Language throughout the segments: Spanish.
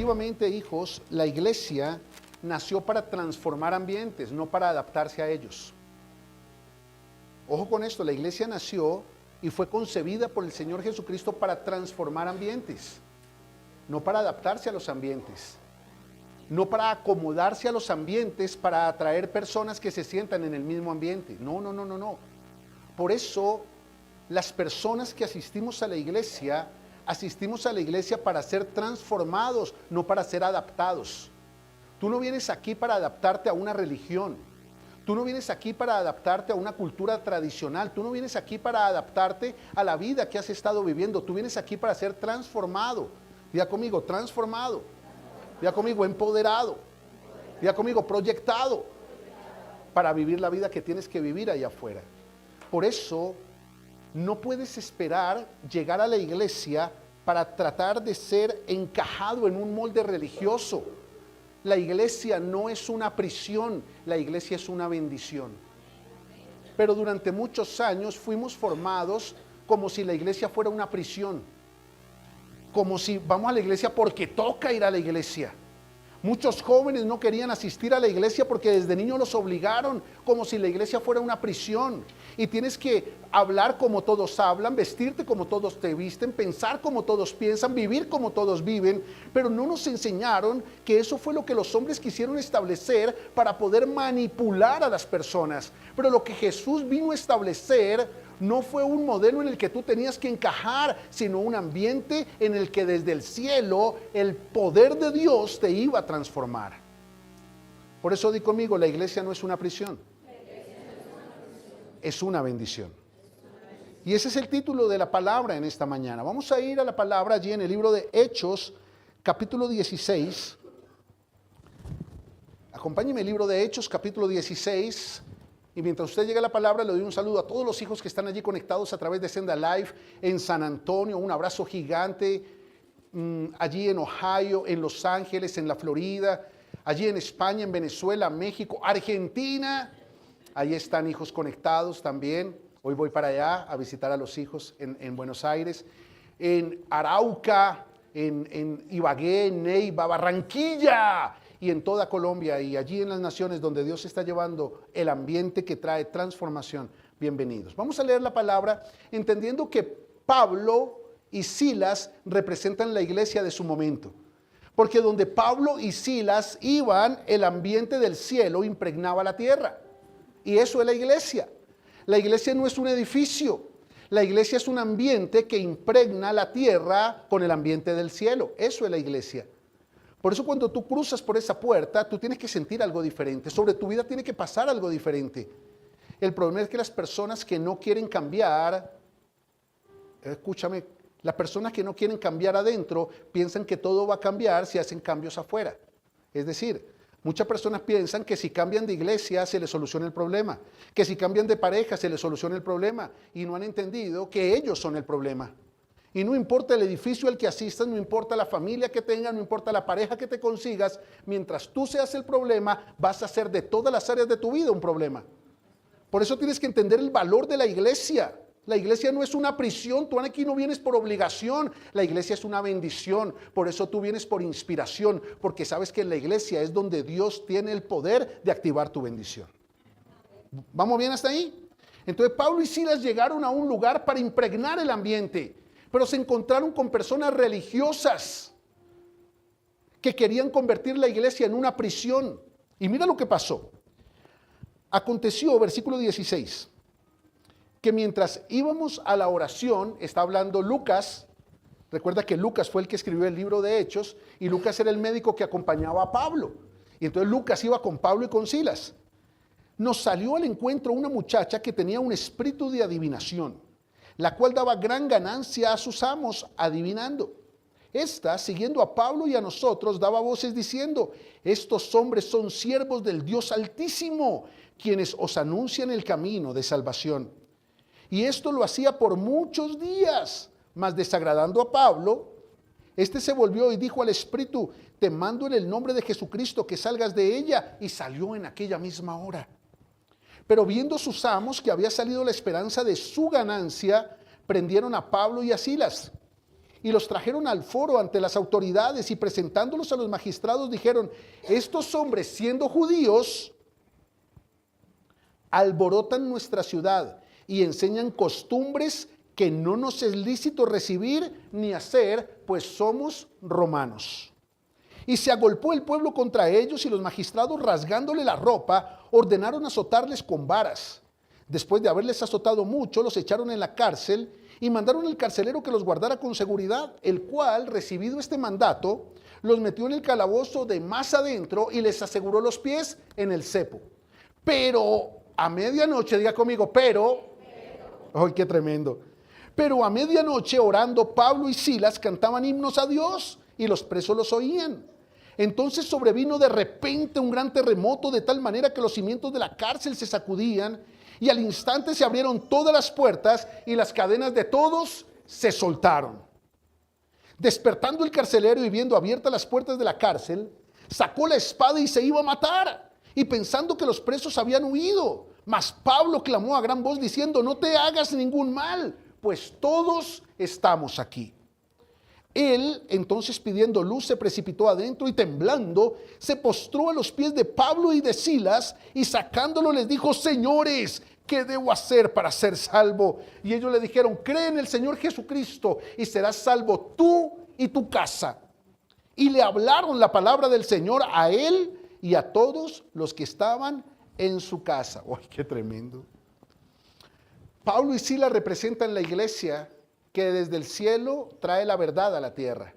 Definitivamente, hijos, la iglesia nació para transformar ambientes, no para adaptarse a ellos. Ojo con esto, la iglesia nació y fue concebida por el Señor Jesucristo para transformar ambientes, no para adaptarse a los ambientes, no para acomodarse a los ambientes, para atraer personas que se sientan en el mismo ambiente. No. Por eso, las personas que asistimos a la iglesia para ser transformados, no para ser adaptados. Tú no vienes aquí para adaptarte a una religión. Tú no vienes aquí para adaptarte a una cultura tradicional. Tú no vienes aquí para adaptarte a la vida que has estado viviendo. Tú vienes aquí para ser transformado. Diga conmigo, transformado. Diga conmigo, empoderado. Diga conmigo, proyectado. Para vivir la vida que tienes que vivir allá afuera. Por eso, no puedes esperar llegar a la iglesia para tratar de ser encajado en un molde religioso. La iglesia no es una prisión, la iglesia es una bendición. Pero durante muchos años fuimos formados como si la iglesia fuera una prisión. Como si vamos a la iglesia porque toca ir a la iglesia. Muchos jóvenes no querían asistir a la iglesia porque desde niños los obligaron, como si la iglesia fuera una prisión. Y tienes que hablar como todos hablan, vestirte como todos te visten, pensar como todos piensan, vivir como todos viven. Pero no nos enseñaron que eso fue lo que los hombres quisieron establecer para poder manipular a las personas. Pero lo que Jesús vino a establecer no fue un modelo en el que tú tenías que encajar, sino un ambiente en el que desde el cielo el poder de Dios te iba a transformar. Por eso di conmigo, la iglesia no es una prisión, es una bendición. Y ese es el título de la palabra en esta mañana. Vamos a ir a la palabra allí en el libro de Hechos, capítulo 16. Acompáñeme el libro de Hechos, capítulo 16. Y mientras usted llega a la palabra, le doy un saludo a todos los hijos que están allí conectados a través de Senda Live en San Antonio, un abrazo gigante, allí en Ohio, en Los Ángeles, en la Florida, allí en España, en Venezuela, México, Argentina. Ahí están hijos conectados también. Hoy voy para allá a visitar a los hijos en Buenos Aires, en Arauca, en Ibagué, en Neiva, Barranquilla, y en toda Colombia y allí en las naciones donde Dios está llevando el ambiente que trae transformación. Bienvenidos. Vamos a leer la palabra entendiendo que Pablo y Silas representan la iglesia de su momento. Porque donde Pablo y Silas iban, el ambiente del cielo impregnaba la tierra. Y eso es la iglesia. La iglesia no es un edificio. La iglesia es un ambiente que impregna la tierra con el ambiente del cielo. Eso es la iglesia. Por eso cuando tú cruzas por esa puerta, tú tienes que sentir algo diferente. Sobre tu vida tiene que pasar algo diferente. El problema es que las personas que no quieren cambiar, escúchame, las personas que no quieren cambiar adentro, piensan que todo va a cambiar si hacen cambios afuera. Es decir, muchas personas piensan que si cambian de iglesia se les soluciona el problema, que si cambian de pareja se les soluciona el problema, y no han entendido que ellos son el problema. Y no importa el edificio al que asistas, no importa la familia que tengas, no importa la pareja que te consigas, mientras tú seas el problema, vas a hacer de todas las áreas de tu vida un problema. Por eso tienes que entender el valor de la iglesia. La iglesia no es una prisión, tú aquí no vienes por obligación, la iglesia es una bendición, por eso tú vienes por inspiración, porque sabes que en la iglesia es donde Dios tiene el poder de activar tu bendición. ¿Vamos bien hasta ahí? Entonces Pablo y Silas llegaron a un lugar para impregnar el ambiente, pero se encontraron con personas religiosas que querían convertir la iglesia en una prisión. Y mira lo que pasó. Aconteció, versículo 16, que mientras íbamos a la oración, está hablando Lucas. Recuerda que Lucas fue el que escribió el libro de Hechos y Lucas era el médico que acompañaba a Pablo. Y entonces Lucas iba con Pablo y con Silas. Nos salió al encuentro una muchacha que tenía un espíritu de adivinación, la cual daba gran ganancia a sus amos adivinando. Esta, siguiendo a Pablo y a nosotros, daba voces diciendo: estos hombres son siervos del Dios Altísimo, quienes os anuncian el camino de salvación. Y esto lo hacía por muchos días, mas desagradando a Pablo, este se volvió y dijo al espíritu: te mando en el nombre de Jesucristo que salgas de ella. Y salió en aquella misma hora. Pero viendo sus amos que había salido la esperanza de su ganancia, prendieron a Pablo y a Silas y los trajeron al foro ante las autoridades y presentándolos a los magistrados dijeron, estos hombres siendo judíos alborotan nuestra ciudad y enseñan costumbres que no nos es lícito recibir ni hacer, pues somos romanos. Y se agolpó el pueblo contra ellos y los magistrados rasgándole la ropa ordenaron azotarles con varas. Después de haberles azotado mucho, los echaron en la cárcel y mandaron al carcelero que los guardara con seguridad, el cual, recibido este mandato, los metió en el calabozo de más adentro y les aseguró los pies en el cepo. Pero a medianoche, diga conmigo, ¡ay, qué tremendo! Pero a medianoche, orando, Pablo y Silas cantaban himnos a Dios y los presos los oían. Entonces sobrevino de repente un gran terremoto de tal manera que los cimientos de la cárcel se sacudían y al instante se abrieron todas las puertas y las cadenas de todos se soltaron. Despertando el carcelero y viendo abiertas las puertas de la cárcel, sacó la espada y se iba a matar, y pensando que los presos habían huido. Mas Pablo clamó a gran voz diciendo, no te hagas ningún mal, pues todos estamos aquí. Él, entonces pidiendo luz, se precipitó adentro y temblando, se postró a los pies de Pablo y de Silas y sacándolo les dijo, señores, ¿qué debo hacer para ser salvo? Y ellos le dijeron, cree en el Señor Jesucristo y serás salvo tú y tu casa. Y le hablaron la palabra del Señor a él y a todos los que estaban en su casa. ¡Uy, qué tremendo! Pablo y Silas representan la iglesia que desde el cielo trae la verdad a la tierra,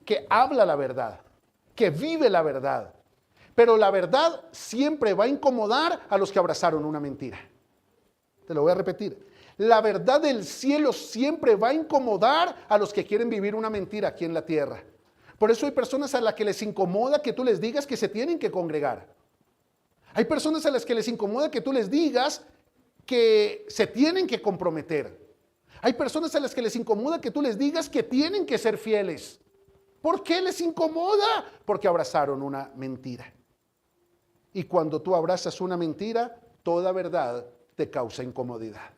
que habla la verdad, que vive la verdad. Pero la verdad siempre va a incomodar a los que abrazaron una mentira. Te lo voy a repetir. La verdad del cielo siempre va a incomodar a los que quieren vivir una mentira aquí en la tierra. Por eso hay personas a las que les incomoda que tú les digas que se tienen que congregar. Hay personas a las que les incomoda que tú les digas que se tienen que comprometer. Hay personas a las que les incomoda que tú les digas que tienen que ser fieles. ¿Por qué les incomoda? Porque abrazaron una mentira. Y cuando tú abrazas una mentira, toda verdad te causa incomodidad.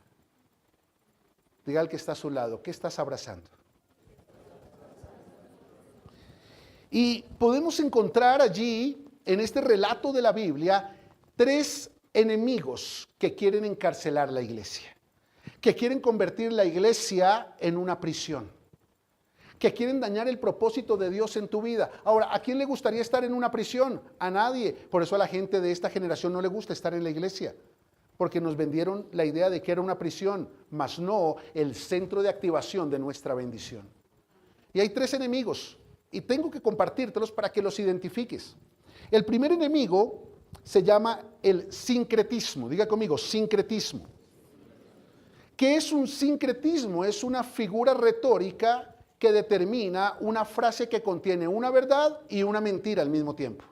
Diga al que está a su lado, ¿qué estás abrazando? Y podemos encontrar allí, en este relato de la Biblia, 3 enemigos que quieren encarcelar la iglesia, que quieren convertir la iglesia en una prisión, que quieren dañar el propósito de Dios en tu vida. Ahora, ¿a quién le gustaría estar en una prisión? A nadie. Por eso a la gente de esta generación no le gusta estar en la iglesia, porque nos vendieron la idea de que era una prisión, mas no el centro de activación de nuestra bendición. Y hay 3 enemigos, y tengo que compartírtelos para que los identifiques. El primer enemigo se llama el sincretismo. Diga conmigo, sincretismo. ¿Qué es un sincretismo? Es una figura retórica que determina una frase que contiene una verdad y una mentira al mismo tiempo.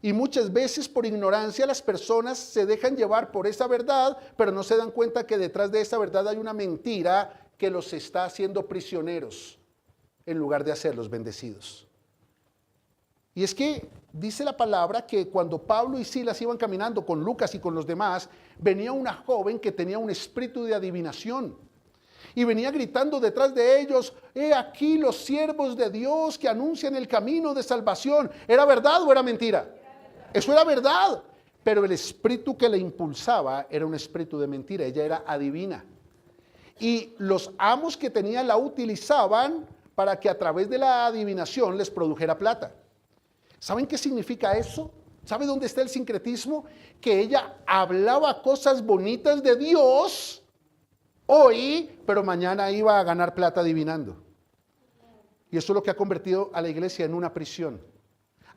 Y muchas veces por ignorancia las personas se dejan llevar por esa verdad, pero no se dan cuenta que detrás de esa verdad hay una mentira que los está haciendo prisioneros en lugar de hacerlos bendecidos. Y es que dice la palabra que cuando Pablo y Silas iban caminando con Lucas y con los demás, venía una joven que tenía un espíritu de adivinación. Y venía gritando detrás de ellos, he aquí los siervos de Dios que anuncian el camino de salvación. ¿Era verdad o era mentira? Eso era verdad. Pero el espíritu que le impulsaba era un espíritu de mentira. Ella era adivina. Y los amos que tenía la utilizaban para que a través de la adivinación les produjera plata. ¿Saben qué significa eso? ¿Sabe dónde está el sincretismo? Que ella hablaba cosas bonitas de Dios hoy, pero mañana iba a ganar plata adivinando. Y eso es lo que ha convertido a la iglesia en una prisión.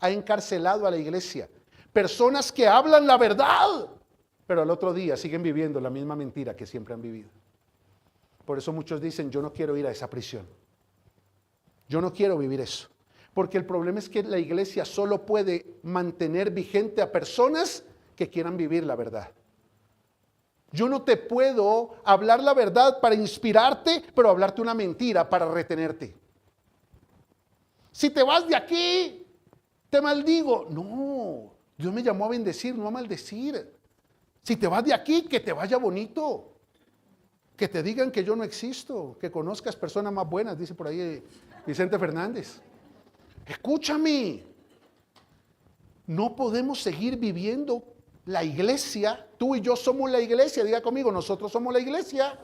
Ha encarcelado a la iglesia. Personas que hablan la verdad, pero al otro día siguen viviendo la misma mentira que siempre han vivido. Por eso muchos dicen, yo no quiero ir a esa prisión. Yo no quiero vivir eso. Porque el problema es que la iglesia solo puede mantener vigente a personas que quieran vivir la verdad. Yo no te puedo hablar la verdad para inspirarte, pero hablarte una mentira para retenerte. Si te vas de aquí, te maldigo. No, Dios me llamó a bendecir, no a maldecir. Si te vas de aquí, que te vaya bonito. Que te digan que yo no existo, que conozcas personas más buenas, dice por ahí Vicente Fernández. Escúchame, no podemos seguir viviendo la iglesia. Tú y yo somos la iglesia, diga conmigo, nosotros somos la iglesia.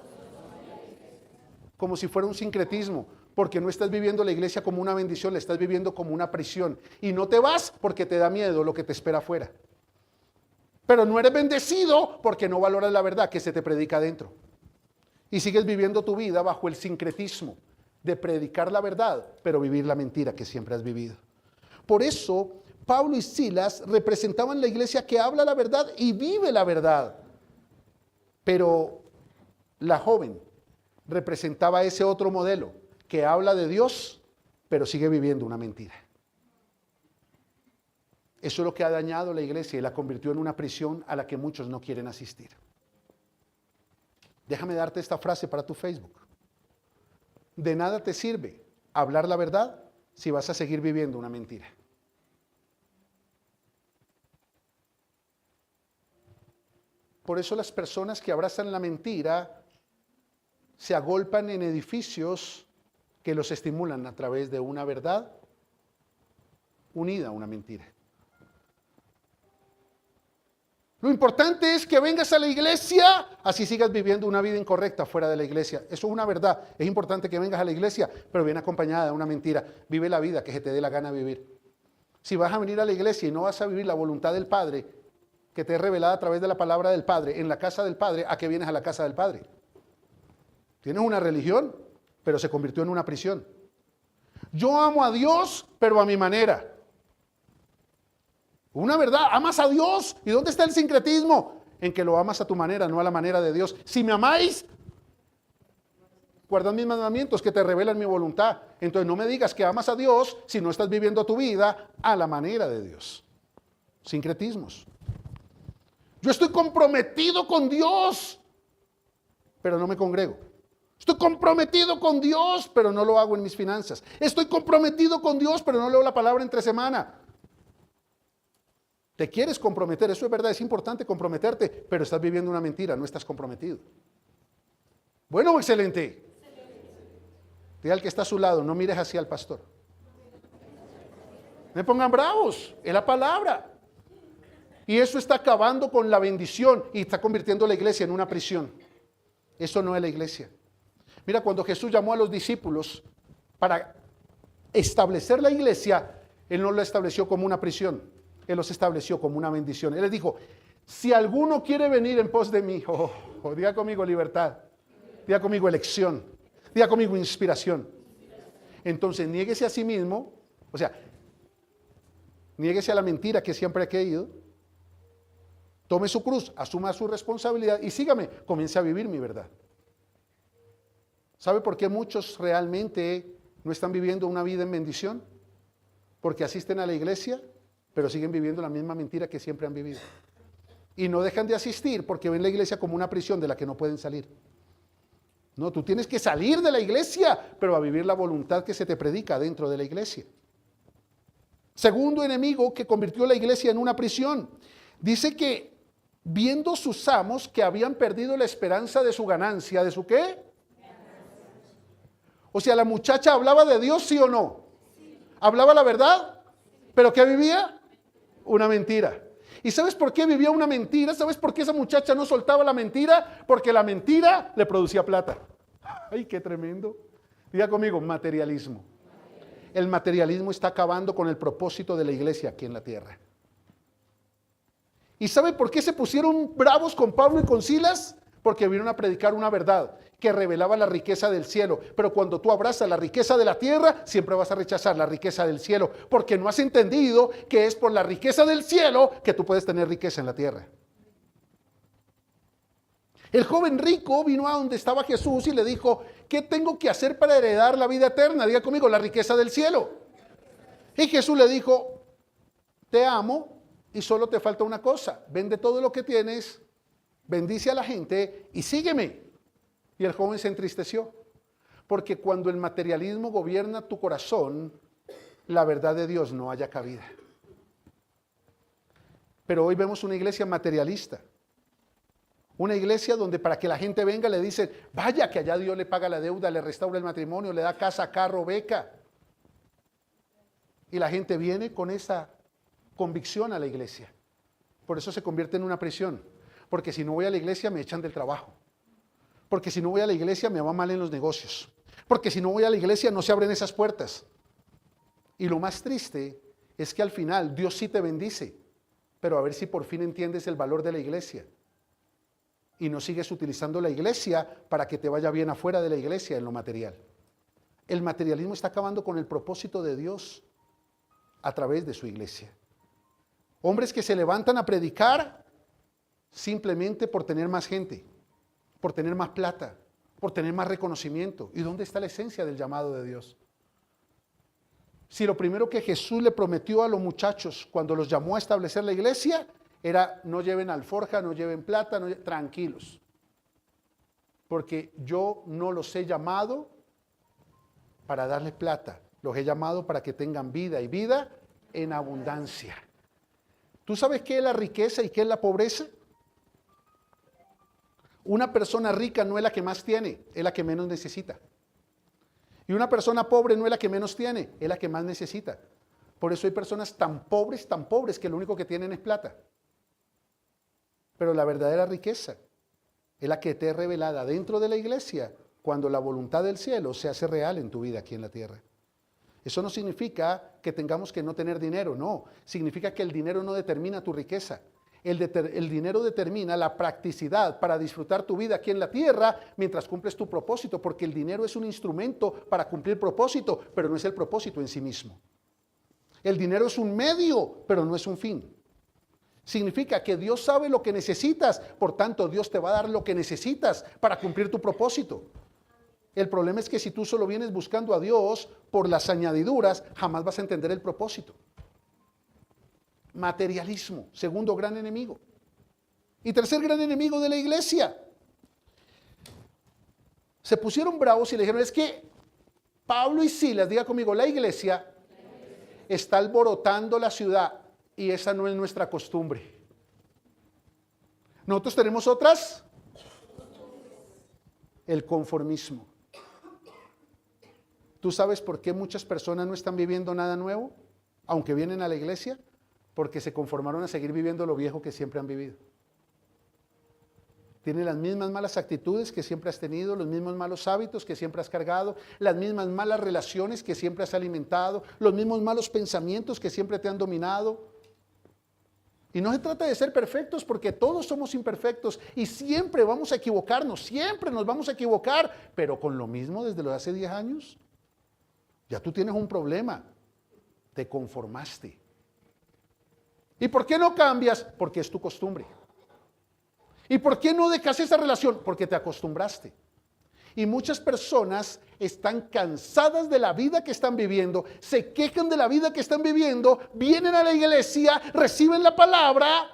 Como si fuera un sincretismo, porque no estás viviendo la iglesia como una bendición, la estás viviendo como una prisión. Y no te vas porque te da miedo lo que te espera afuera. Pero no eres bendecido porque no valoras la verdad que se te predica adentro. Y sigues viviendo tu vida bajo el sincretismo de predicar la verdad, pero vivir la mentira que siempre has vivido. Por eso, Pablo y Silas representaban la iglesia que habla la verdad y vive la verdad. Pero la joven representaba ese otro modelo que habla de Dios, pero sigue viviendo una mentira. Eso es lo que ha dañado la iglesia y la convirtió en una prisión a la que muchos no quieren asistir. Déjame darte esta frase para tu Facebook. De nada te sirve hablar la verdad si vas a seguir viviendo una mentira. Por eso las personas que abrazan la mentira se agolpan en edificios que los estimulan a través de una verdad unida a una mentira. Lo importante es que vengas a la iglesia, así sigas viviendo una vida incorrecta fuera de la iglesia. Eso es una verdad. Es importante que vengas a la iglesia, pero viene acompañada de una mentira. Vive la vida que se te dé la gana vivir. Si vas a venir a la iglesia y no vas a vivir la voluntad del Padre, que te es revelada a través de la palabra del Padre, en la casa del Padre, ¿a qué vienes a la casa del Padre? Tienes una religión, pero se convirtió en una prisión. Yo amo a Dios, pero a mi manera. Una verdad, amas a Dios. ¿Y dónde está el sincretismo? En que lo amas a tu manera, no a la manera de Dios. Si me amáis, guardad mis mandamientos que te revelan mi voluntad. Entonces no me digas que amas a Dios si no estás viviendo tu vida a la manera de Dios. Sincretismos. Yo estoy comprometido con Dios, pero no me congrego. Estoy comprometido con Dios, pero no lo hago en mis finanzas. Estoy comprometido con Dios, pero no leo la palabra entre semana. Te quieres comprometer, eso es verdad, es importante comprometerte, pero estás viviendo una mentira, no estás comprometido. Bueno, excelente. Diga al que está a su lado, no mires hacia el pastor. Me pongan bravos, es la palabra. Y eso está acabando con la bendición y está convirtiendo la iglesia en una prisión. Eso no es la iglesia. Mira, cuando Jesús llamó a los discípulos para establecer la iglesia, Él no la estableció como una prisión. Él los estableció como una bendición. Él les dijo, si alguno quiere venir en pos de mí, diga conmigo libertad, diga conmigo elección, diga conmigo inspiración. Entonces, niéguese a sí mismo, o sea, niéguese a la mentira que siempre ha creído, tome su cruz, asuma su responsabilidad y sígame, comience a vivir mi verdad. ¿Sabe por qué muchos realmente no están viviendo una vida en bendición? Porque asisten a la iglesia, pero siguen viviendo la misma mentira que siempre han vivido. Y no dejan de asistir porque ven la iglesia como una prisión de la que no pueden salir. No, tú tienes que salir de la iglesia, pero a vivir la voluntad que se te predica dentro de la iglesia. Segundo enemigo que convirtió la iglesia en una prisión. Dice que viendo sus amos que habían perdido la esperanza de su ganancia, ¿de su qué? O sea, la muchacha hablaba de Dios, ¿sí o no? ¿Hablaba la verdad? ¿Pero qué vivía? Una mentira. ¿Y sabes por qué vivía una mentira? ¿Sabes por qué esa muchacha no soltaba la mentira? Porque la mentira le producía plata. ¡Ay, qué tremendo! Diga conmigo, materialismo. El materialismo está acabando con el propósito de la iglesia aquí en la tierra. ¿Y sabe por qué se pusieron bravos con Pablo y con Silas? Porque vinieron a predicar una verdad que revelaba la riqueza del cielo. Pero cuando tú abrazas la riqueza de la tierra, siempre vas a rechazar la riqueza del cielo, porque no has entendido que es por la riqueza del cielo que tú puedes tener riqueza en la tierra. El joven rico vino a donde estaba Jesús y le dijo, ¿qué tengo que hacer para heredar la vida eterna? Diga conmigo, la riqueza del cielo. Y Jesús le dijo, te amo y solo te falta una cosa, vende todo lo que tienes, bendice a la gente y sígueme. Y el joven se entristeció, porque cuando el materialismo gobierna tu corazón, la verdad de Dios no haya cabida. Pero hoy vemos una iglesia materialista, Una iglesia donde para que la gente venga le dicen, vaya que allá Dios le paga la deuda, le restaura el matrimonio, le da casa, carro, beca. Y la gente viene con esa convicción a la iglesia. Por eso se convierte en una prisión. Porque si no voy a la iglesia me echan del trabajo. Porque si no voy a la iglesia me va mal en los negocios. Porque si no voy a la iglesia no se abren esas puertas. Y lo más triste es que al final Dios sí te bendice. Pero a ver si por fin entiendes el valor de la iglesia. Y no sigues utilizando la iglesia para que te vaya bien afuera de la iglesia en lo material. El materialismo está acabando con el propósito de Dios a través de su iglesia. Hombres que se levantan a predicar simplemente por tener más gente, por tener más plata, por tener más reconocimiento. ¿Y dónde está la esencia del llamado de Dios? Si lo primero que Jesús le prometió a los muchachos cuando los llamó a establecer la iglesia era no lleven alforja, no lleven plata, tranquilos. Porque yo no los he llamado para darles plata, los he llamado para que tengan vida y vida en abundancia. ¿Tú sabes qué es la riqueza y qué es la pobreza? Una persona rica no es la que más tiene, es la que menos necesita. Y una persona pobre no es la que menos tiene, es la que más necesita. Por eso hay personas tan pobres, que lo único que tienen es plata. Pero la verdadera riqueza es la que te es revelada dentro de la iglesia cuando la voluntad del cielo se hace real en tu vida aquí en la tierra. Eso no significa que tengamos que no tener dinero, no. Significa que el dinero no determina tu riqueza. El dinero determina la practicidad para disfrutar tu vida aquí en la tierra mientras cumples tu propósito, porque el dinero es un instrumento para cumplir propósito, pero no es el propósito en sí mismo. El dinero es un medio, pero no es un fin. Significa que Dios sabe lo que necesitas, por tanto Dios te va a dar lo que necesitas para cumplir tu propósito. El problema es que si tú solo vienes buscando a Dios por las añadiduras, jamás vas a entender el propósito. Materialismo, segundo gran enemigo. Y tercer gran enemigo de la iglesia. Se pusieron bravos y le dijeron, es que Pablo y Silas, diga conmigo, la iglesia está alborotando la ciudad y esa no es nuestra costumbre. Nosotros tenemos otras. El conformismo. ¿Tú sabes por qué muchas personas no están viviendo nada nuevo, aunque vienen a la iglesia? Porque se conformaron a seguir viviendo lo viejo que siempre han vivido. Tienen las mismas malas actitudes que siempre has tenido, los mismos malos hábitos que siempre has cargado, las mismas malas relaciones que siempre has alimentado, los mismos malos pensamientos que siempre te han dominado. Y no se trata de ser perfectos porque todos somos imperfectos y siempre vamos a equivocarnos, siempre nos vamos a equivocar, pero con lo mismo desde los hace 10 años. Ya tú tienes un problema, te conformaste. ¿Y por qué no cambias? Porque es tu costumbre. ¿Y por qué no dejas esa relación? Porque te acostumbraste. Y muchas personas están cansadas de la vida que están viviendo, se quejan de la vida que están viviendo, vienen a la iglesia, reciben la palabra,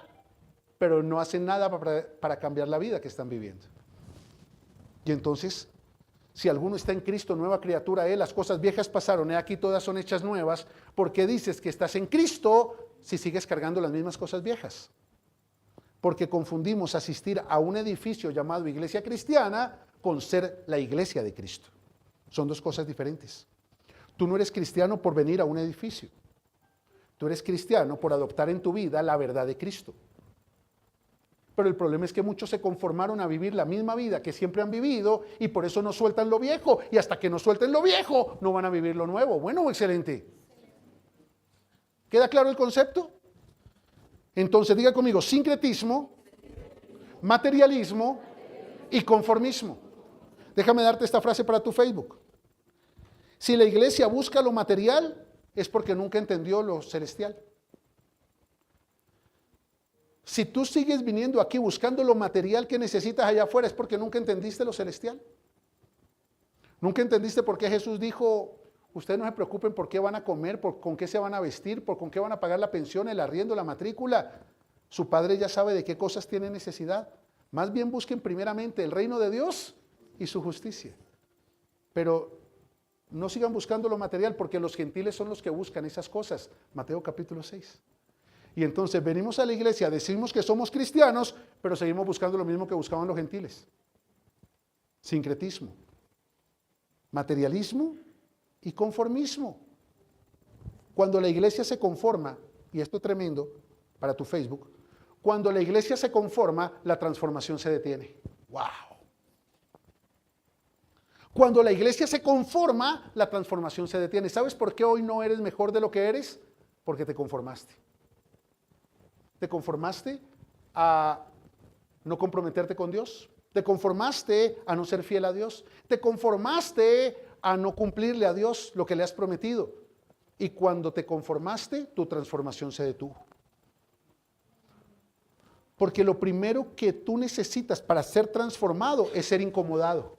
pero no hacen nada para cambiar la vida que están viviendo. Y entonces, si alguno está en Cristo, nueva criatura es, las cosas viejas pasaron, aquí todas son hechas nuevas. ¿Por qué dices que estás en Cristo si sigues cargando las mismas cosas viejas? Porque confundimos asistir a un edificio llamado iglesia cristiana con ser la iglesia de Cristo. Son dos cosas diferentes. Tú no eres cristiano por venir a un edificio. Tú eres cristiano por adoptar en tu vida la verdad de Cristo. Pero el problema es que muchos se conformaron a vivir la misma vida que siempre han vivido y por eso no sueltan lo viejo. Y hasta que no suelten lo viejo, no van a vivir lo nuevo. Bueno, excelente. ¿Queda claro el concepto? Entonces diga conmigo, sincretismo, materialismo y conformismo. Déjame darte esta frase para tu Facebook. Si la iglesia busca lo material, es porque nunca entendió lo celestial. Si tú sigues viniendo aquí buscando lo material que necesitas allá afuera, es porque nunca entendiste lo celestial. Nunca entendiste por qué Jesús dijo, ustedes no se preocupen por qué van a comer, con qué se van a vestir, con qué van a pagar la pensión, el arriendo, la matrícula. Su Padre ya sabe de qué cosas tiene necesidad. Más bien busquen primeramente el reino de Dios y su justicia. Pero no sigan buscando lo material porque los gentiles son los que buscan esas cosas. Mateo capítulo 6. Y entonces venimos a la iglesia, decimos que somos cristianos, pero seguimos buscando lo mismo que buscaban los gentiles. Sincretismo, materialismo y conformismo. Cuando la iglesia se conforma, y esto es tremendo para tu Facebook, cuando la iglesia se conforma, la transformación se detiene. ¡Wow! Cuando la iglesia se conforma, la transformación se detiene. ¿Sabes por qué hoy no eres mejor de lo que eres? Porque te conformaste. Te conformaste a no comprometerte con Dios. Te conformaste a no ser fiel a Dios. Te conformaste a no cumplirle a Dios lo que le has prometido. Y cuando te conformaste, tu transformación se detuvo. Porque lo primero que tú necesitas para ser transformado es ser incomodado.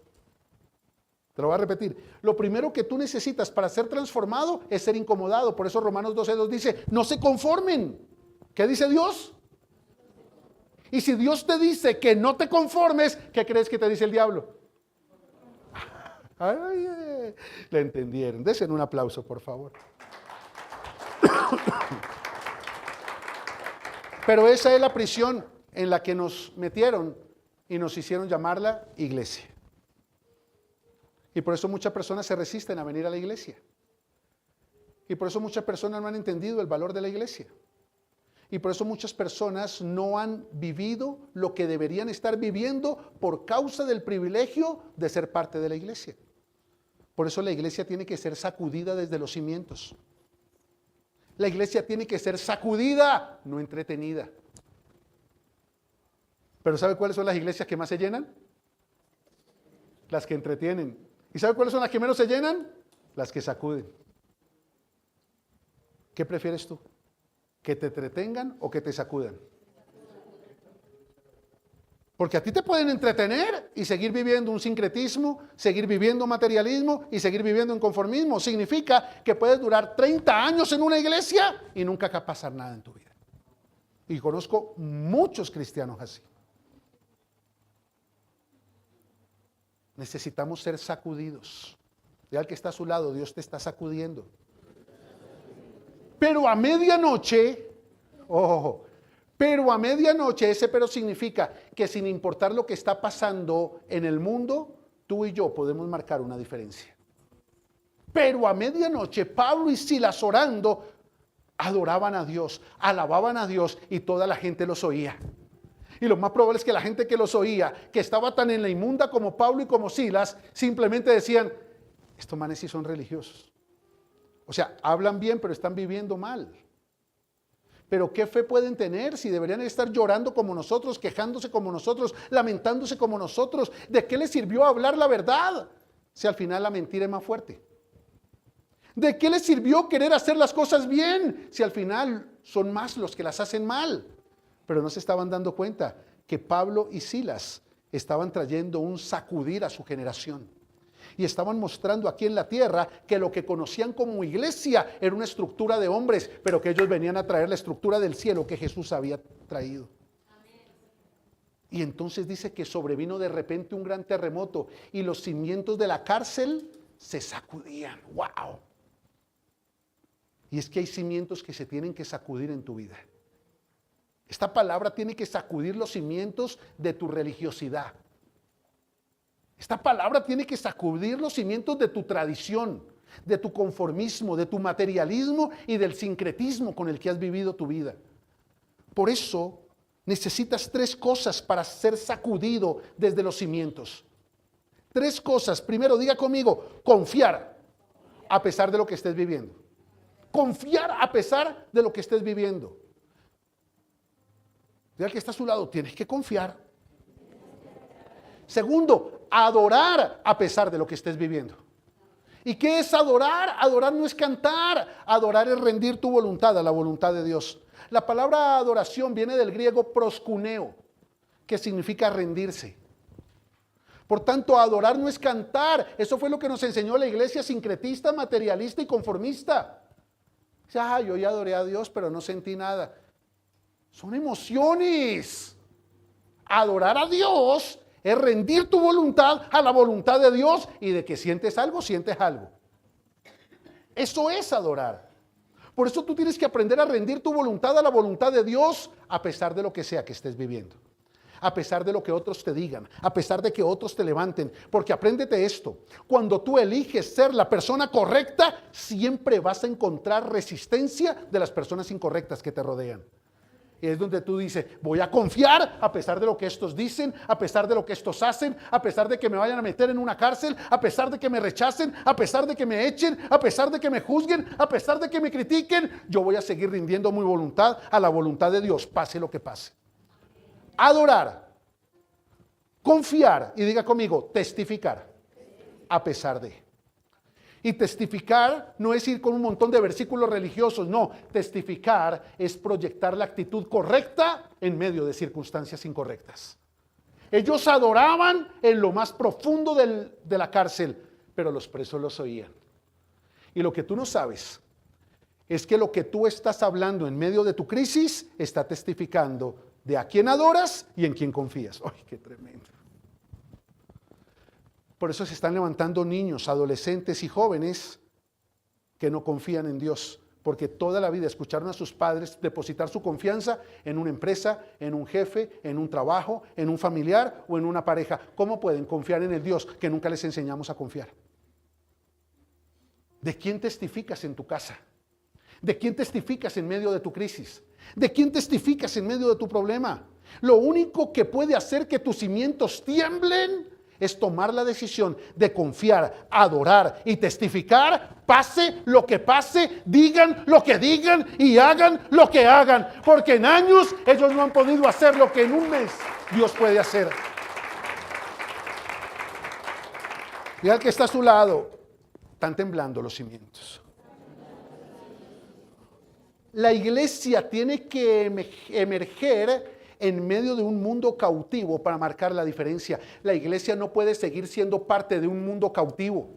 Te lo voy a repetir. Lo primero que tú necesitas para ser transformado es ser incomodado. Por eso Romanos 12:2 dice, no se conformen. ¿Qué dice Dios? Y si Dios te dice que no te conformes, ¿qué crees que te dice el diablo? Ay, le entendieron. Desen un aplauso, por favor. Pero esa es la prisión en la que nos metieron y nos hicieron llamarla iglesia. Y por eso muchas personas se resisten a venir a la iglesia. Y por eso muchas personas no han entendido el valor de la iglesia. Y por eso muchas personas no han vivido lo que deberían estar viviendo por causa del privilegio de ser parte de la iglesia. Por eso la iglesia tiene que ser sacudida desde los cimientos. La iglesia tiene que ser sacudida, no entretenida. Pero ¿sabe cuáles son las iglesias que más se llenan? Las que entretienen. ¿Y sabe cuáles son las que menos se llenan? Las que sacuden. ¿Qué prefieres tú? ¿Que te entretengan o que te sacudan? Porque a ti te pueden entretener y seguir viviendo un sincretismo, seguir viviendo materialismo y seguir viviendo en conformismo. Significa que puedes durar 30 años en una iglesia y nunca va a pasar nada en tu vida. Y conozco muchos cristianos así. Necesitamos ser sacudidos. Ya al que está a su lado, Dios te está sacudiendo. Pero a medianoche, pero a medianoche, ese pero significa que sin importar lo que está pasando en el mundo, tú y yo podemos marcar una diferencia. Pero a medianoche, Pablo y Silas orando, adoraban a Dios, alababan a Dios y toda la gente los oía. Y lo más probable es que la gente que los oía, que estaba tan en la inmunda como Pablo y como Silas, simplemente decían, estos manes sí son religiosos. O sea, hablan bien, pero están viviendo mal. Pero ¿qué fe pueden tener si deberían estar llorando como nosotros, quejándose como nosotros, lamentándose como nosotros? ¿De qué les sirvió hablar la verdad si al final la mentira es más fuerte? ¿De qué les sirvió querer hacer las cosas bien si al final son más los que las hacen mal? Pero no se estaban dando cuenta que Pablo y Silas estaban trayendo un sacudir a su generación. Y estaban mostrando aquí en la tierra que lo que conocían como iglesia era una estructura de hombres, pero que ellos venían a traer la estructura del cielo que Jesús había traído. Y entonces dice que sobrevino de repente un gran terremoto y los cimientos de la cárcel se sacudían. ¡Wow! Y es que hay cimientos que se tienen que sacudir en tu vida. Esta palabra tiene que sacudir los cimientos de tu religiosidad. Esta palabra tiene que sacudir los cimientos de tu tradición, de tu conformismo, de tu materialismo y del sincretismo con el que has vivido tu vida. Por eso necesitas 3 cosas para ser sacudido desde los cimientos. 3 cosas. Primero, diga conmigo, confiar a pesar de lo que estés viviendo. Confiar a pesar de lo que estés viviendo. Diga al que está a su lado, tienes que confiar. Segundo, adorar a pesar de lo que estés viviendo. ¿Y qué es adorar? Adorar no es cantar, adorar es rendir tu voluntad a la voluntad de Dios. La palabra adoración viene del griego proskuneo, que significa rendirse. Por tanto, adorar no es cantar. Eso fue lo que nos enseñó la iglesia sincretista, materialista y conformista. Yo ya adoré a Dios, pero no sentí nada. Son emociones. Adorar a Dios es rendir tu voluntad a la voluntad de Dios y de que sientes algo, sientes algo. Eso es adorar. Por eso tú tienes que aprender a rendir tu voluntad a la voluntad de Dios a pesar de lo que sea que estés viviendo. a pesar de lo que otros te digan, a pesar de que otros te levanten. Porque apréndete esto, cuando tú eliges ser la persona correcta, siempre vas a encontrar resistencia de las personas incorrectas que te rodean. Y es donde tú dices, voy a confiar a pesar de lo que estos dicen, a pesar de lo que estos hacen, a pesar de que me vayan a meter en una cárcel, a pesar de que me rechacen, a pesar de que me echen, a pesar de que me juzguen, a pesar de que me critiquen. Yo voy a seguir rindiendo mi voluntad a la voluntad de Dios, pase lo que pase. Adorar, confiar y diga conmigo, testificar, a pesar de. Y testificar no es ir con un montón de versículos religiosos, no. Testificar es proyectar la actitud correcta en medio de circunstancias incorrectas. Ellos adoraban en lo más profundo de la cárcel, pero los presos los oían. Y lo que tú no sabes es que lo que tú estás hablando en medio de tu crisis está testificando de a quién adoras y en quién confías. ¡Ay, qué tremendo! Por eso se están levantando niños, adolescentes y jóvenes que no confían en Dios, porque toda la vida escucharon a sus padres depositar su confianza en una empresa, en un jefe, en un trabajo, en un familiar o en una pareja. ¿Cómo pueden confiar en el Dios que nunca les enseñamos a confiar? ¿De quién testificas en tu casa? ¿De quién testificas en medio de tu crisis? ¿De quién testificas en medio de tu problema? Lo único que puede hacer que tus cimientos tiemblen es tomar la decisión de confiar, adorar y testificar, pase lo que pase, digan lo que digan y hagan lo que hagan, porque en años ellos no han podido hacer lo que en un mes Dios puede hacer. Y al que está a su lado, están temblando los cimientos. La iglesia tiene que emerger en medio de un mundo cautivo para marcar la diferencia. La iglesia no puede seguir siendo parte de un mundo cautivo.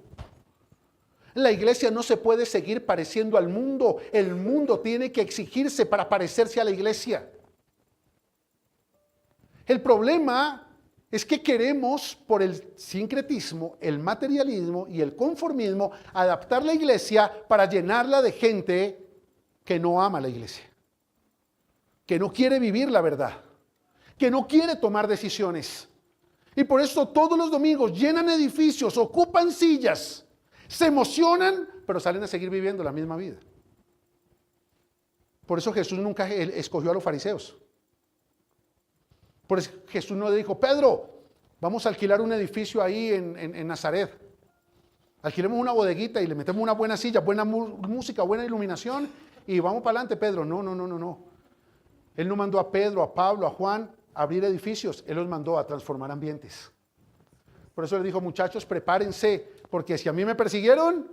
La iglesia no se puede seguir pareciendo al mundo. El mundo tiene que exigirse para parecerse a la iglesia. El problema es que queremos, por el sincretismo, el materialismo y el conformismo, adaptar la iglesia para llenarla de gente que no ama la iglesia, que no quiere vivir la verdad, que no quiere tomar decisiones. Y por eso todos los domingos llenan edificios, ocupan sillas, se emocionan, pero salen a seguir viviendo la misma vida. Por eso Jesús nunca escogió a los fariseos. Por eso Jesús no le dijo, Pedro, vamos a alquilar un edificio ahí en Nazaret. Alquilemos una bodeguita y le metemos una buena silla, buena música, buena iluminación y vamos para adelante, Pedro. No. Él no mandó a Pedro, a Pablo, a Juan a abrir edificios. Él los mandó a transformar ambientes. Por eso le dijo, muchachos, prepárense, porque si a mí me persiguieron,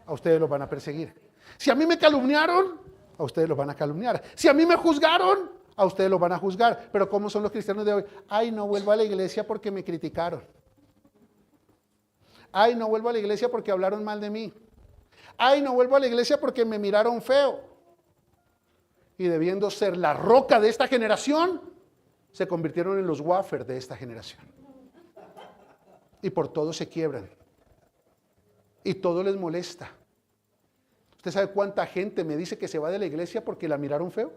a ustedes los van a perseguir. Si a mí me calumniaron, a ustedes los van a calumniar. Si a mí me juzgaron, a ustedes los van a juzgar. Pero ¿cómo son los cristianos de hoy? Ay, no vuelvo a la iglesia porque me criticaron. Ay, no vuelvo a la iglesia porque hablaron mal de mí. Ay, no vuelvo a la iglesia porque me miraron feo. Y debiendo ser la roca de esta generación, se convirtieron en los wafer de esta generación. Y por todo se quiebran. Y todo les molesta. ¿Usted sabe cuánta gente me dice que se va de la iglesia porque la miraron feo?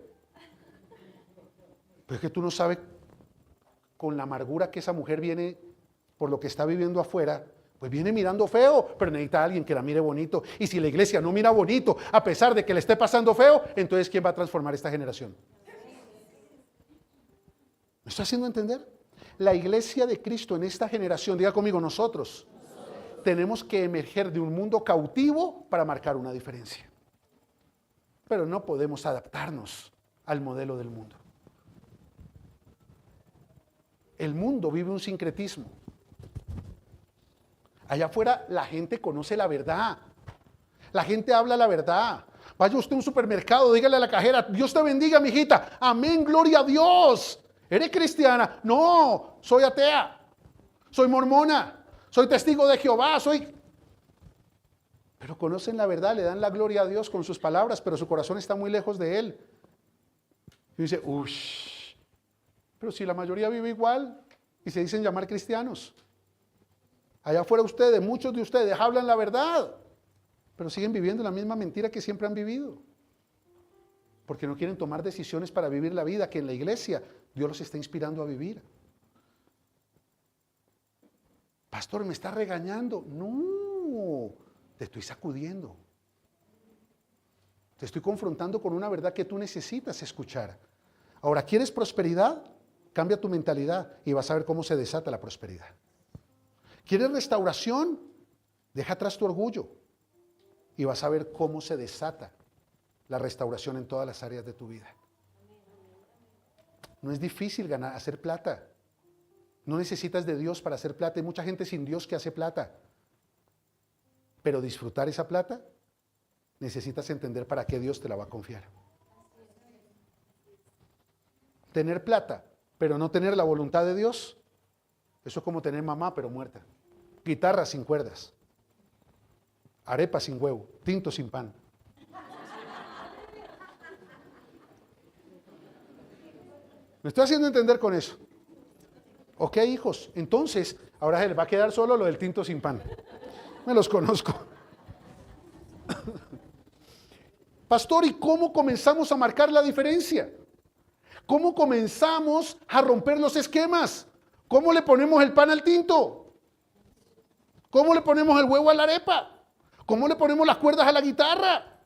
Pues es que tú no sabes con la amargura que esa mujer viene por lo que está viviendo afuera. Pues viene mirando feo, pero necesita a alguien que la mire bonito. Y si la iglesia no mira bonito, a pesar de que le esté pasando feo, entonces ¿quién va a transformar esta generación? ¿Me está haciendo entender? La iglesia de Cristo en esta generación, diga conmigo, nosotros tenemos que emerger de un mundo cautivo para marcar una diferencia. Pero no podemos adaptarnos al modelo del mundo. El mundo vive un sincretismo. Allá afuera la gente conoce la verdad. La gente habla la verdad. Vaya usted a un supermercado, dígale a la cajera, Dios te bendiga, mijita. Amén, gloria a Dios. ¿Eres cristiana? No, soy atea. Soy mormona. Soy testigo de Jehová. Pero conocen la verdad, le dan la gloria a Dios con sus palabras, pero su corazón está muy lejos de Él. Y dice, pero si la mayoría vive igual y se dicen llamar cristianos. Allá afuera ustedes, muchos de ustedes hablan la verdad, pero siguen viviendo la misma mentira que siempre han vivido. Porque no quieren tomar decisiones para vivir la vida que en la iglesia Dios los está inspirando a vivir. Pastor, ¿me está regañando? No, te estoy sacudiendo. Te estoy confrontando con una verdad que tú necesitas escuchar. Ahora, ¿quieres prosperidad? Cambia tu mentalidad y vas a ver cómo se desata la prosperidad. ¿Quieres restauración? Deja atrás tu orgullo y vas a ver cómo se desata la restauración en todas las áreas de tu vida. No es difícil hacer plata. No necesitas de Dios para hacer plata. Hay mucha gente sin Dios que hace plata. Pero disfrutar esa plata, necesitas entender para qué Dios te la va a confiar. Tener plata, pero no tener la voluntad de Dios, eso es como tener mamá pero muerta. Guitarra sin cuerdas. Arepa sin huevo. Tinto sin pan. ¿Me estoy haciendo entender con eso? Ok, hijos, entonces, ahora se les va a quedar solo lo del tinto sin pan. Me los conozco. Pastor, ¿y cómo comenzamos a marcar la diferencia? ¿Cómo comenzamos a romper los esquemas? ¿Cómo le ponemos el pan al tinto? ¿Cómo le ponemos el huevo a la arepa? ¿Cómo le ponemos las cuerdas a la guitarra?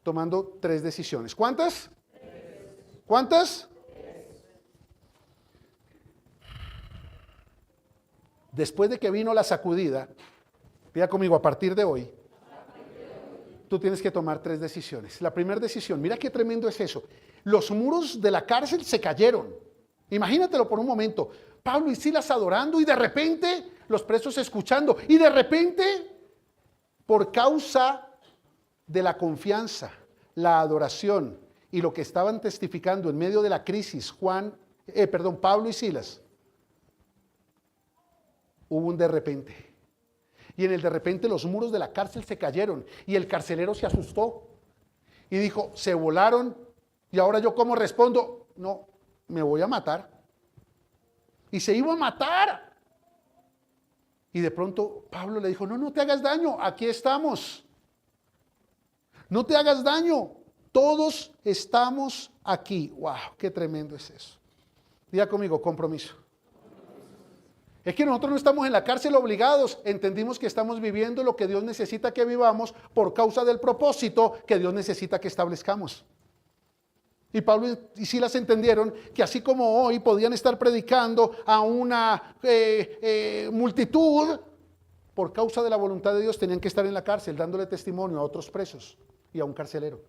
Tomando 3 decisiones. ¿Cuántas? ¿Cuántas? Después de que vino la sacudida, diga conmigo, a partir de hoy, tú tienes que tomar 3 decisiones. La primera decisión, mira qué tremendo es eso. Los muros de la cárcel se cayeron. Imagínatelo por un momento. Pablo y Silas adorando y de repente los presos escuchando. Y de repente, por causa de la confianza, la adoración y lo que estaban testificando en medio de la crisis, Pablo y Silas, hubo un de repente. Y en el de repente los muros de la cárcel se cayeron y el carcelero se asustó y dijo, se volaron y ahora yo cómo respondo, no, me voy a matar. Y se iba a matar. Y de pronto Pablo le dijo, no te hagas daño, aquí estamos. No te hagas daño, todos estamos aquí. Wow, qué tremendo es eso. Diga conmigo, compromiso. Es que nosotros no estamos en la cárcel obligados, entendimos que estamos viviendo lo que Dios necesita que vivamos por causa del propósito que Dios necesita que establezcamos. Y Pablo y Silas entendieron que así como hoy podían estar predicando a una multitud, por causa de la voluntad de Dios tenían que estar en la cárcel dándole testimonio a otros presos y a un carcelero.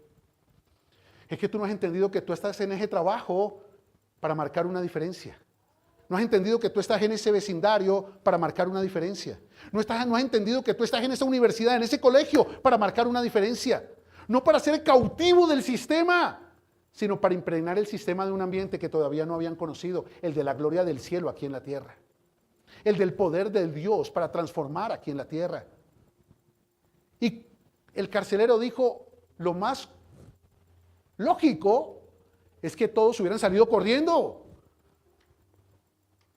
Es que tú no has entendido que tú estás en ese trabajo para marcar una diferencia. No has entendido que tú estás en ese vecindario para marcar una diferencia. No has entendido que tú estás en esa universidad, en ese colegio para marcar una diferencia. No para ser cautivo del sistema, sino para impregnar el sistema de un ambiente que todavía no habían conocido, el de la gloria del cielo aquí en la tierra. El del poder de Dios para transformar aquí en la tierra. Y el carcelero dijo, lo más lógico es que todos hubieran salido corriendo.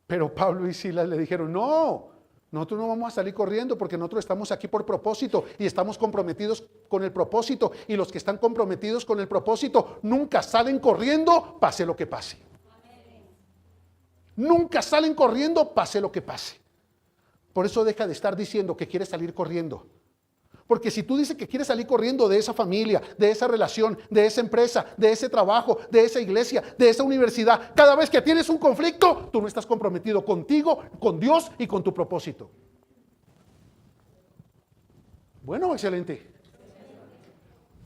Pero Pablo y Silas le dijeron, no, nosotros no vamos a salir corriendo porque nosotros estamos aquí por propósito y estamos comprometidos con el propósito. Y los que están comprometidos con el propósito nunca salen corriendo, pase lo que pase. Nunca salen corriendo, pase lo que pase. Por eso deja de estar diciendo que quieres salir corriendo. Porque si tú dices que quieres salir corriendo de esa familia, de esa relación, de esa empresa, de ese trabajo, de esa iglesia, de esa universidad, cada vez que tienes un conflicto, tú no estás comprometido contigo, con Dios y con tu propósito. Bueno, excelente.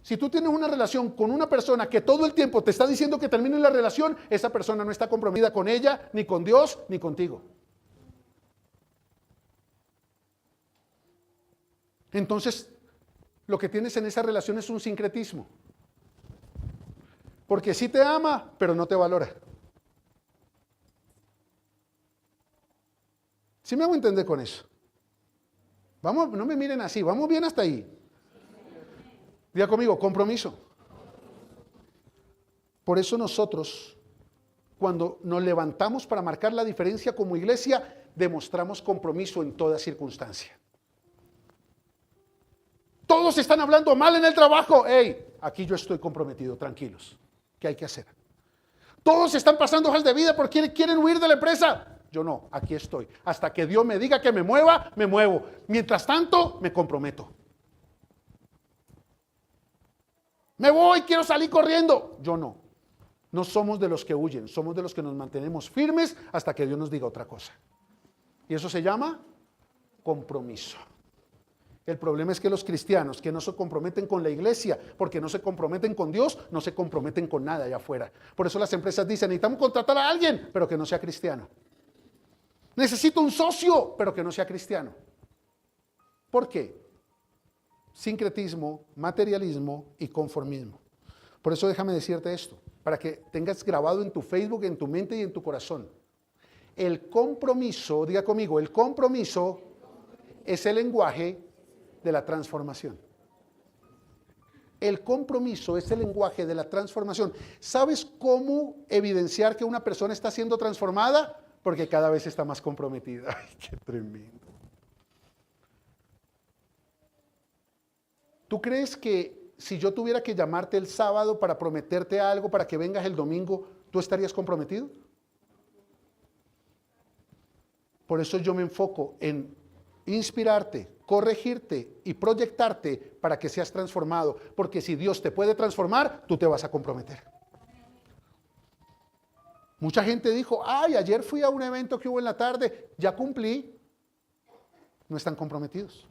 Si tú tienes una relación con una persona que todo el tiempo te está diciendo que termine la relación, esa persona no está comprometida con ella, ni con Dios, ni contigo. Entonces, lo que tienes en esa relación es un sincretismo. Porque sí te ama, pero no te valora. ¿Sí me hago entender con eso? Vamos, no me miren así, vamos bien hasta ahí. Diga conmigo, compromiso. Por eso nosotros, cuando nos levantamos para marcar la diferencia como iglesia, demostramos compromiso en toda circunstancia. Todos están hablando mal en el trabajo. Hey, aquí yo estoy comprometido, tranquilos. ¿Qué hay que hacer? Todos están pasando hojas de vida porque quieren huir de la empresa. Yo no, aquí estoy. Hasta que Dios me diga que me mueva, me muevo. Mientras tanto, me comprometo. Me voy, quiero salir corriendo. Yo no. No somos de los que huyen, somos de los que nos mantenemos firmes hasta que Dios nos diga otra cosa. Y eso se llama compromiso. El problema es que los cristianos que no se comprometen con la iglesia, porque no se comprometen con Dios, no se comprometen con nada allá afuera. Por eso las empresas dicen, necesitamos contratar a alguien, pero que no sea cristiano. Necesito un socio, pero que no sea cristiano. ¿Por qué? Sincretismo, materialismo y conformismo. Por eso déjame decirte esto, para que tengas grabado en tu Facebook, en tu mente y en tu corazón. El compromiso, diga conmigo, el compromiso es el lenguaje de la transformación. El compromiso es el lenguaje de la transformación. ¿Sabes cómo evidenciar que una persona está siendo transformada? Porque cada vez está más comprometida. ¡Ay, qué tremendo! ¿Tú crees que si yo tuviera que llamarte el sábado para prometerte algo, para que vengas el domingo, tú estarías comprometido? Por eso yo me enfoco en inspirarte, corregirte y proyectarte para que seas transformado. Porque si Dios te puede transformar, tú te vas a comprometer. Mucha gente dijo, ay, ayer fui a un evento que hubo en la tarde, ya cumplí. No están comprometidos.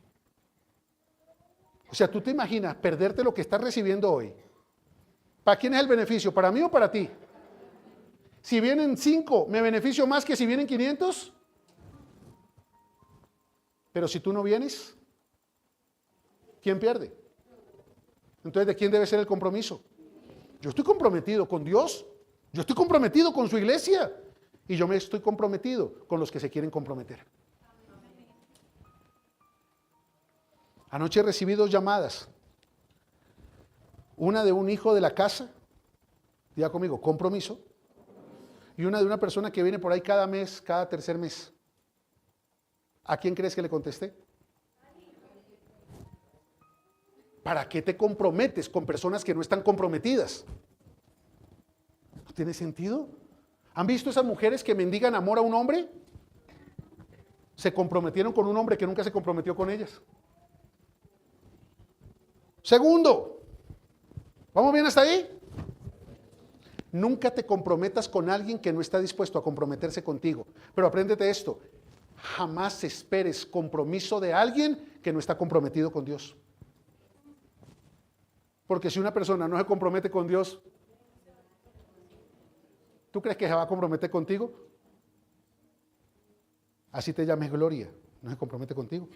O sea, tú te imaginas perderte lo que estás recibiendo hoy. ¿Para quién es el beneficio? ¿Para mí o para ti? Si vienen 5, ¿me beneficio más que si vienen 500? Pero si tú no vienes, ¿quién pierde? Entonces, ¿de quién debe ser el compromiso? Yo estoy comprometido con Dios, yo estoy comprometido con su iglesia y yo me estoy comprometido con los que se quieren comprometer. Anoche recibí 2 llamadas. Una de un hijo de la casa, diga conmigo, compromiso. Y una de una persona que viene por ahí cada mes, cada tercer mes. ¿A quién crees que le contesté? ¿Para qué te comprometes con personas que no están comprometidas? ¿No tiene sentido? ¿Han visto esas mujeres que mendigan amor a un hombre? Se comprometieron con un hombre que nunca se comprometió con ellas. Segundo, ¿vamos bien hasta ahí? Nunca te comprometas con alguien que no está dispuesto a comprometerse contigo. Pero apréndete esto, jamás esperes compromiso de alguien que no está comprometido con Dios. Porque si una persona no se compromete con Dios, ¿tú crees que se va a comprometer contigo? Así te llames Gloria, no se compromete contigo.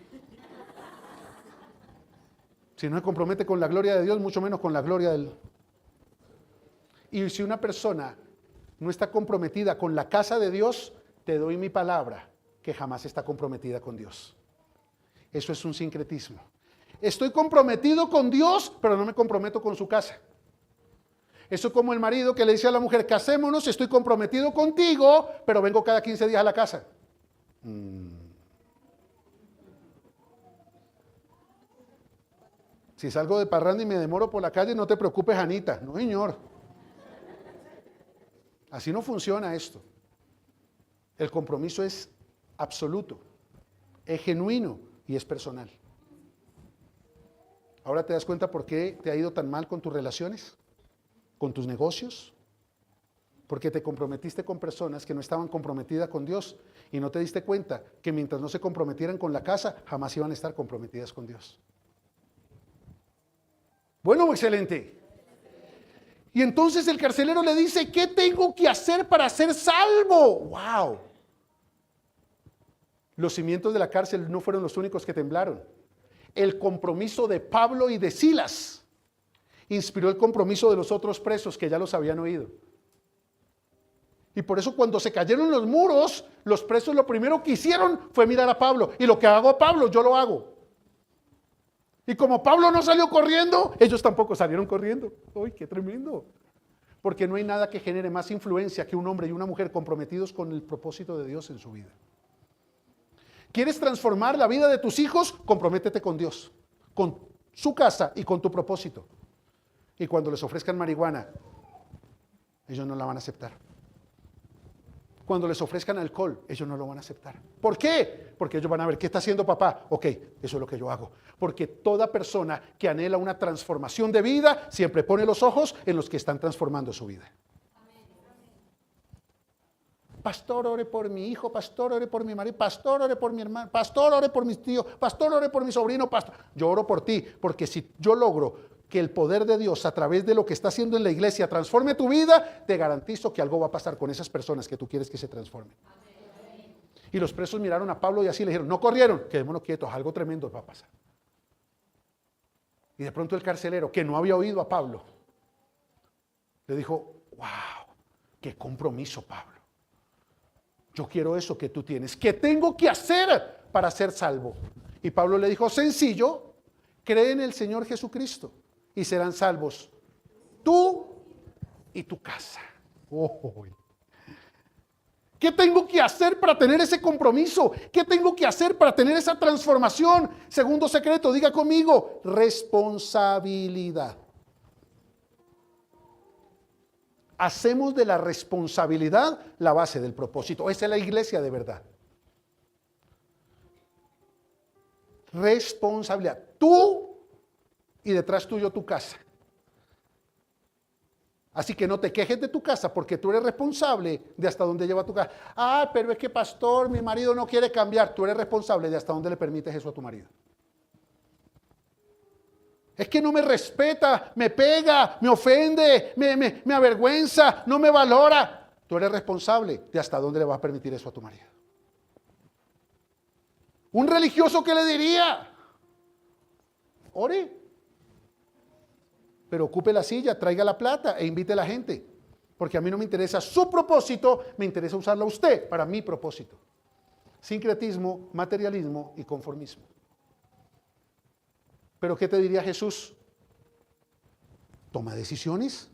Si no se compromete con la gloria de Dios, mucho menos con la gloria del... Y si una persona no está comprometida con la casa de Dios, te doy mi palabra que jamás está comprometida con Dios. Eso es un sincretismo. Estoy comprometido con Dios, pero no me comprometo con su casa. Eso es como el marido que le dice a la mujer, casémonos, estoy comprometido contigo, pero vengo cada 15 días a la casa. Si salgo de parranda y me demoro por la calle, no te preocupes, Anita. No, señor. Así no funciona esto. El compromiso es absoluto, es genuino y es personal. ¿Ahora te das cuenta por qué te ha ido tan mal con tus relaciones? ¿Con tus negocios? Porque te comprometiste con personas que no estaban comprometidas con Dios y no te diste cuenta que mientras no se comprometieran con la casa, jamás iban a estar comprometidas con Dios. Bueno, excelente. Y entonces el carcelero le dice, ¿qué tengo que hacer para ser salvo? ¡Wow! Los cimientos de la cárcel no fueron los únicos que temblaron. El compromiso de Pablo y de Silas inspiró el compromiso de los otros presos que ya los habían oído. Y por eso cuando se cayeron los muros, los presos lo primero que hicieron fue mirar a Pablo. Y lo que hago Pablo, yo lo hago. Y como Pablo no salió corriendo, ellos tampoco salieron corriendo. ¡Uy, qué tremendo! Porque no hay nada que genere más influencia que un hombre y una mujer comprometidos con el propósito de Dios en su vida. ¿Quieres transformar la vida de tus hijos? Comprométete con Dios, con su casa y con tu propósito. Y cuando les ofrezcan marihuana, ellos no la van a aceptar. Cuando les ofrezcan alcohol, ellos no lo van a aceptar. ¿Por qué? Porque ellos van a ver, ¿qué está haciendo papá? Ok, eso es lo que yo hago. Porque toda persona que anhela una transformación de vida, siempre pone los ojos en los que están transformando su vida. Pastor, ore por mi hijo, pastor, ore por mi marido, pastor, ore por mi hermano, pastor, ore por mis tíos, pastor, ore por mi sobrino, pastor. Yo oro por ti, porque si yo logro que el poder de Dios a través de lo que está haciendo en la iglesia transforme tu vida, te garantizo que algo va a pasar con esas personas que tú quieres que se transformen. Y los presos miraron a Pablo y así le dijeron, no corrieron, quedémonos quietos, algo tremendo va a pasar. Y de pronto el carcelero, que no había oído a Pablo, le dijo, wow, qué compromiso, Pablo. Yo quiero eso que tú tienes. ¿Qué tengo que hacer para ser salvo? Y Pablo le dijo, sencillo, cree en el Señor Jesucristo y serán salvos tú y tu casa. Oh. ¿Qué tengo que hacer para tener ese compromiso? ¿Qué tengo que hacer para tener esa transformación? Segundo secreto, diga conmigo, responsabilidad. Hacemos de la responsabilidad la base del propósito. Esa es la iglesia de verdad. Responsabilidad. Tú y detrás tuyo tu casa. Así que no te quejes de tu casa porque tú eres responsable de hasta dónde lleva tu casa. Ah, pero es que pastor, mi marido no quiere cambiar. Tú eres responsable de hasta dónde le permites eso a tu marido. Es que no me respeta, me pega, me ofende, me avergüenza, no me valora. Tú eres responsable de hasta dónde le vas a permitir eso a tu marido. Un religioso, ¿qué le diría? Ore. Pero ocupe la silla, traiga la plata e invite a la gente. Porque a mí no me interesa su propósito, me interesa usarlo a usted para mi propósito. Sincretismo, materialismo y conformismo. Pero ¿qué te diría Jesús? Toma decisiones.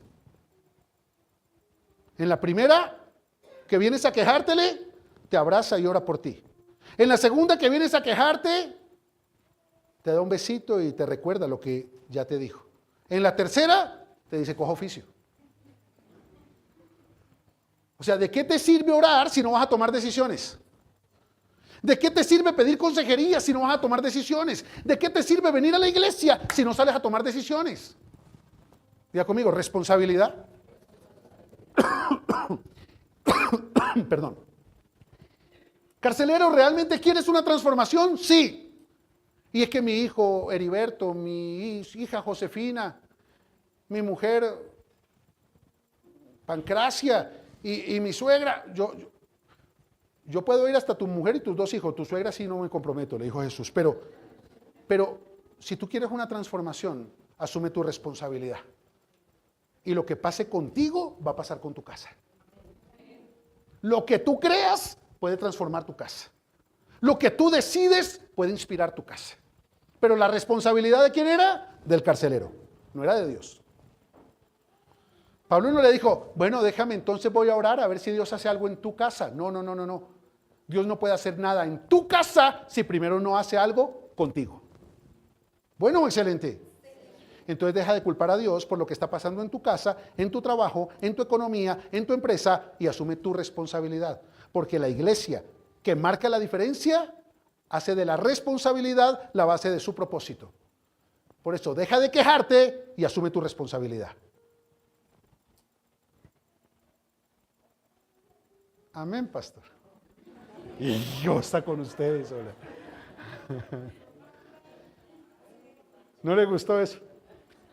En la primera, que vienes a quejártele, te abraza y ora por ti. En la segunda, que vienes a quejarte, te da un besito y te recuerda lo que ya te dijo. En la tercera, te dice, coja oficio. O sea, ¿de qué te sirve orar si no vas a tomar decisiones? ¿De qué te sirve pedir consejería si no vas a tomar decisiones? ¿De qué te sirve venir a la iglesia si no sales a tomar decisiones? Diga conmigo, responsabilidad. Perdón. Carcelero, ¿realmente quieres una transformación? Sí. Y es que mi hijo Heriberto, mi hija Josefina, mi mujer Pancracia y mi suegra, yo puedo ir hasta tu mujer y tus dos hijos, tu suegra sí no me comprometo, le dijo Jesús, pero si tú quieres una transformación, asume tu responsabilidad. Y lo que pase contigo va a pasar con tu casa. Lo que tú creas puede transformar tu casa. Lo que tú decides puede inspirar tu casa. Pero la responsabilidad ¿de quién era? Del carcelero, no era de Dios. Pablo no le dijo, bueno, déjame, entonces voy a orar a ver si Dios hace algo en tu casa. No. Dios no puede hacer nada en tu casa si primero no hace algo contigo. Bueno, excelente. Entonces deja de culpar a Dios por lo que está pasando en tu casa, en tu trabajo, en tu economía, en tu empresa y asume tu responsabilidad. Porque la iglesia que marca la diferencia hace de la responsabilidad la base de su propósito. Por eso deja de quejarte y asume tu responsabilidad. Amén, pastor. Y Dios está con ustedes. Hola. ¿No le gustó eso?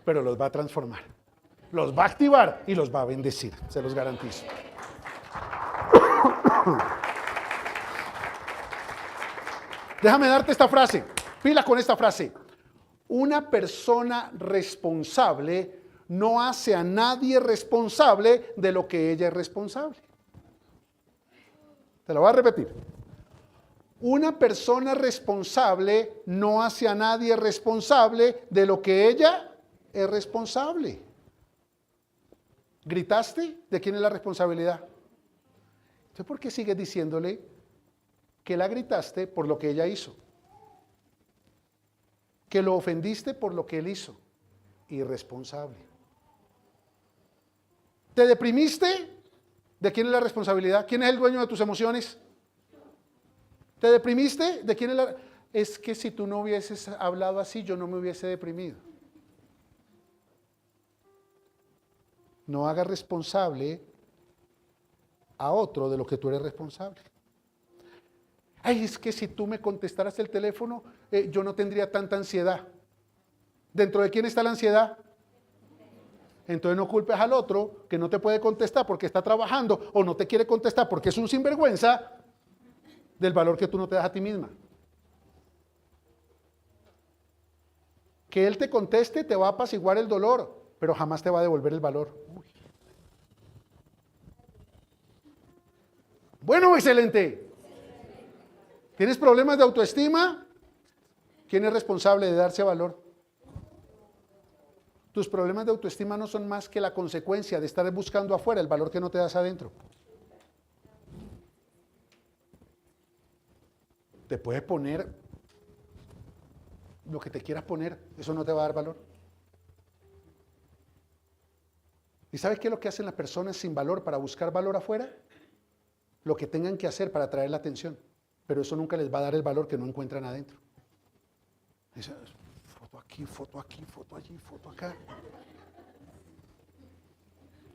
Pero los va a transformar. Los va a activar y los va a bendecir. Se los garantizo. Déjame darte esta frase. Pila con esta frase. Una persona responsable no hace a nadie responsable de lo que ella es responsable. Te lo voy a repetir. Una persona responsable no hace a nadie responsable de lo que ella es responsable. ¿Gritaste? ¿De quién es la responsabilidad? Entonces, ¿por qué sigues diciéndole que la gritaste por lo que ella hizo? Que lo ofendiste por lo que él hizo. Irresponsable. ¿Te deprimiste? ¿De quién es la responsabilidad? ¿Quién es el dueño de tus emociones? ¿Te deprimiste? ¿De quién es la...? Es que si tú no hubieses hablado así, yo no me hubiese deprimido. No hagas responsable a otro de lo que tú eres responsable. Ay, es que si tú me contestaras el teléfono, yo no tendría tanta ansiedad. ¿Dentro de quién está la ansiedad? Entonces no culpes al otro que no te puede contestar porque está trabajando o no te quiere contestar porque es un sinvergüenza del valor que tú no te das a ti misma. Que él te conteste te va a apaciguar el dolor, pero jamás te va a devolver el valor. Uy. Bueno, excelente. ¿Tienes problemas de autoestima? ¿Quién es responsable de darse valor? Tus problemas de autoestima no son más que la consecuencia de estar buscando afuera el valor que no te das adentro. Te puedes poner lo que te quieras poner, eso no te va a dar valor. ¿Y sabes qué es lo que hacen las personas sin valor para buscar valor afuera? Lo que tengan que hacer para atraer la atención, pero eso nunca les va a dar el valor que no encuentran adentro. Esa foto aquí, foto aquí, foto allí, foto acá.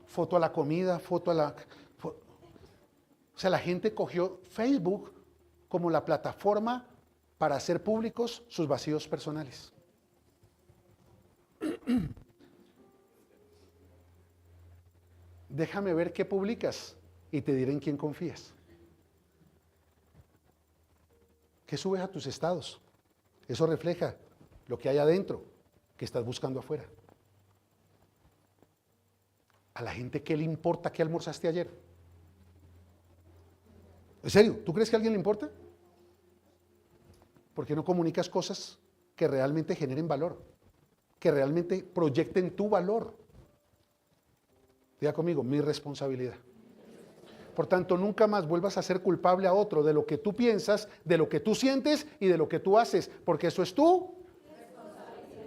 Foto a la comida, foto a la... O sea, la gente cogió Facebook como la plataforma para hacer públicos sus vacíos personales. Déjame ver qué publicas y te diré en quién confías. ¿Qué subes a tus estados? Eso refleja lo que hay adentro, que estás buscando afuera. A la gente, ¿qué le importa qué almorzaste ayer? ¿En serio? ¿Tú crees que a alguien le importa? ¿Por qué no comunicas cosas que realmente generen valor? Que realmente proyecten tu valor. Diga conmigo, mi responsabilidad. Por tanto, nunca más vuelvas a ser culpable a otro de lo que tú piensas, de lo que tú sientes y de lo que tú haces, porque eso es tú.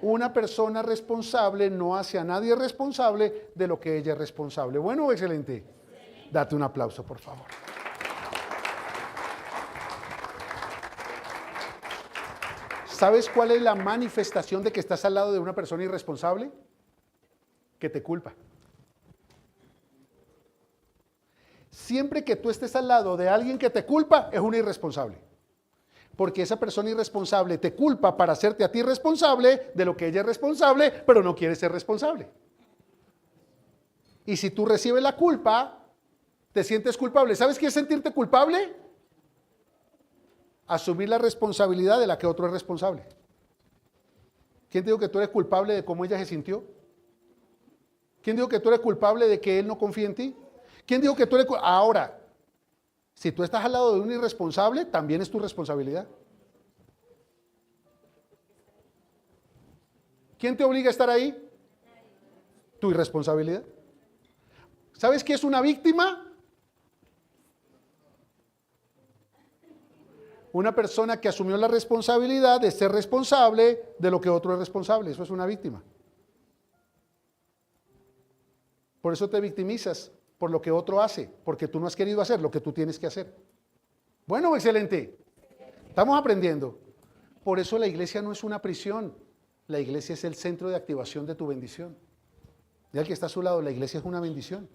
Una persona responsable no hace a nadie responsable de lo que ella es responsable. Bueno, excelente. Date un aplauso, por favor. ¿Sabes cuál es la manifestación de que estás al lado de una persona irresponsable? Que te culpa. Siempre que tú estés al lado de alguien que te culpa, es un irresponsable. Porque esa persona irresponsable te culpa para hacerte a ti responsable de lo que ella es responsable, pero no quiere ser responsable. Y si tú recibes la culpa, te sientes culpable. ¿Sabes qué es sentirte culpable? Asumir la responsabilidad de la que otro es responsable. ¿Quién te dijo que tú eres culpable de cómo ella se sintió? ¿Quién dijo que tú eres culpable de que él no confía en ti? ¿Quién dijo que tú eres culpable? Ahora, si tú estás al lado de un irresponsable, también es tu responsabilidad. ¿Quién te obliga a estar ahí? Tu irresponsabilidad. ¿Sabes qué es una víctima? Una persona que asumió la responsabilidad de ser responsable de lo que otro es responsable. Eso es una víctima. Por eso te victimizas por lo que otro hace, porque tú no has querido hacer lo que tú tienes que hacer. Bueno, excelente. Estamos aprendiendo. Por eso la iglesia no es una prisión. La iglesia es el centro de activación de tu bendición. Ya el que está a su lado, la iglesia es una bendición.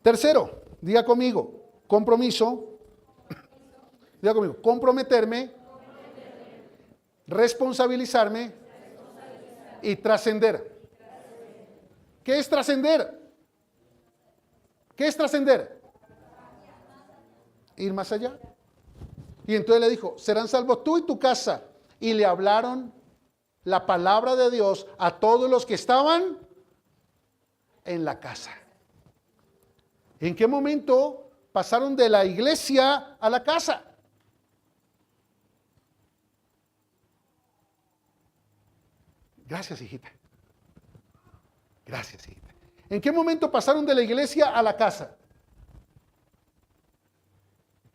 Tercero, diga conmigo, compromiso. Diga conmigo, comprometerme, responsabilizarme y trascender. ¿Qué es trascender? ¿Qué es trascender? Ir más allá. Y entonces le dijo, serán salvos tú y tu casa. Y le hablaron la palabra de Dios a todos los que estaban en la casa. ¿En qué momento pasaron de la iglesia a la casa? Gracias, hijita. Gracias, hijita. ¿En qué momento pasaron de la iglesia a la casa?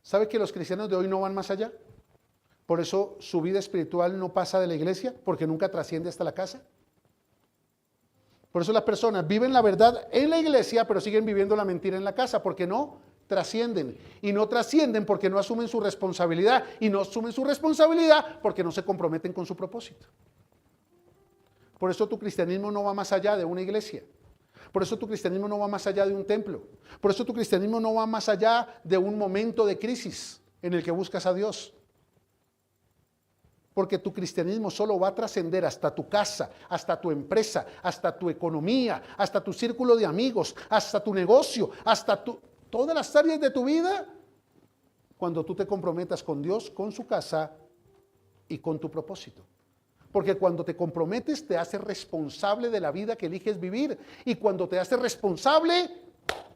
¿Sabe que los cristianos de hoy no van más allá? Por eso su vida espiritual no pasa de la iglesia, porque nunca trasciende hasta la casa. Por eso las personas viven la verdad en la iglesia, pero siguen viviendo la mentira en la casa, porque no trascienden. Y no trascienden porque no asumen su responsabilidad. Y no asumen su responsabilidad porque no se comprometen con su propósito. Por eso tu cristianismo no va más allá de una iglesia. Por eso tu cristianismo no va más allá de un templo. Por eso tu cristianismo no va más allá de un momento de crisis en el que buscas a Dios. Porque tu cristianismo solo va a trascender hasta tu casa, hasta tu empresa, hasta tu economía, hasta tu círculo de amigos, hasta tu negocio, hasta todas las áreas de tu vida, cuando tú te comprometas con Dios, con su casa y con tu propósito. Porque cuando te comprometes te haces responsable de la vida que eliges vivir. Y cuando te haces responsable,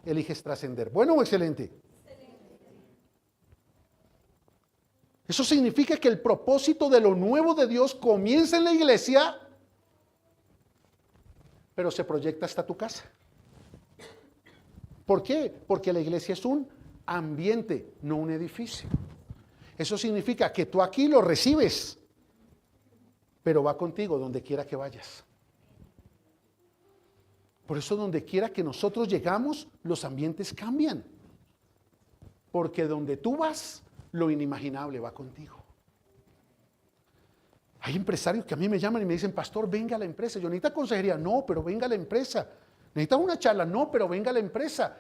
eliges trascender. ¿Bueno o excelente? Eso significa que el propósito de lo nuevo de Dios comienza en la iglesia, pero se proyecta hasta tu casa. ¿Por qué? Porque la iglesia es un ambiente, no un edificio. Eso significa que tú aquí lo recibes, pero va contigo donde quiera que vayas. Por eso donde quiera que nosotros llegamos, los ambientes cambian. Porque donde tú vas, lo inimaginable va contigo. Hay empresarios que a mí me llaman y me dicen, pastor, venga a la empresa. Yo necesito consejería. No, pero venga a la empresa. ¿Necesitas una charla? No, pero venga a la empresa.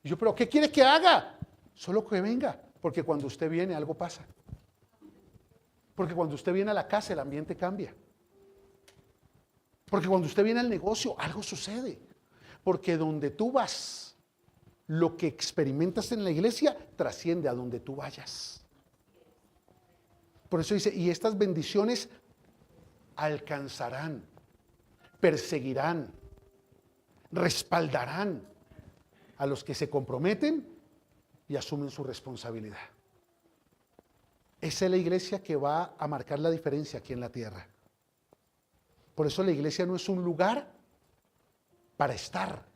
Y yo, pero ¿qué quiere que haga? Solo que venga, porque cuando usted viene algo pasa. Porque cuando usted viene a la casa el ambiente cambia. Porque cuando usted viene al negocio algo sucede. Porque donde tú vas, lo que experimentas en la iglesia trasciende a donde tú vayas. Por eso dice, y estas bendiciones alcanzarán, perseguirán, respaldarán a los que se comprometen y asumen su responsabilidad. Esa es la iglesia que va a marcar la diferencia aquí en la tierra. Por eso la iglesia no es un lugar para estar.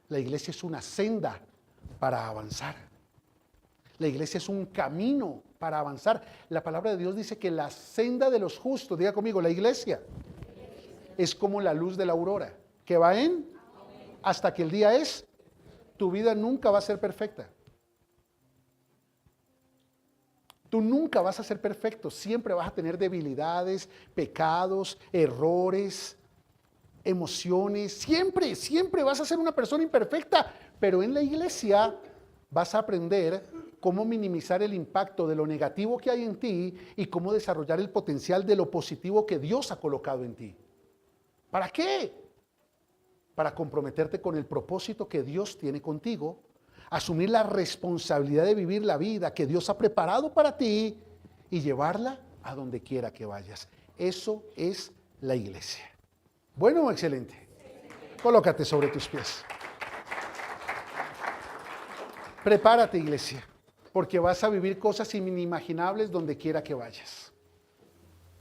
La iglesia es una senda para avanzar. La iglesia es un camino para avanzar. La palabra de Dios dice que la senda de los justos, diga conmigo, la iglesia es como la luz de la aurora, que va hasta que el día es. Tu vida nunca va a ser perfecta. Tú nunca vas a ser perfecto, siempre vas a tener debilidades, pecados, errores, emociones, siempre vas a ser una persona imperfecta, pero en la iglesia vas a aprender cómo minimizar el impacto de lo negativo que hay en ti y cómo desarrollar el potencial de lo positivo que Dios ha colocado en ti. ¿Para qué? Para comprometerte con el propósito que Dios tiene contigo, asumir la responsabilidad de vivir la vida que Dios ha preparado para ti y llevarla a donde quiera que vayas. Eso es la iglesia. ¿Bueno o excelente? Colócate sobre tus pies. Prepárate, iglesia, porque vas a vivir cosas inimaginables donde quiera que vayas.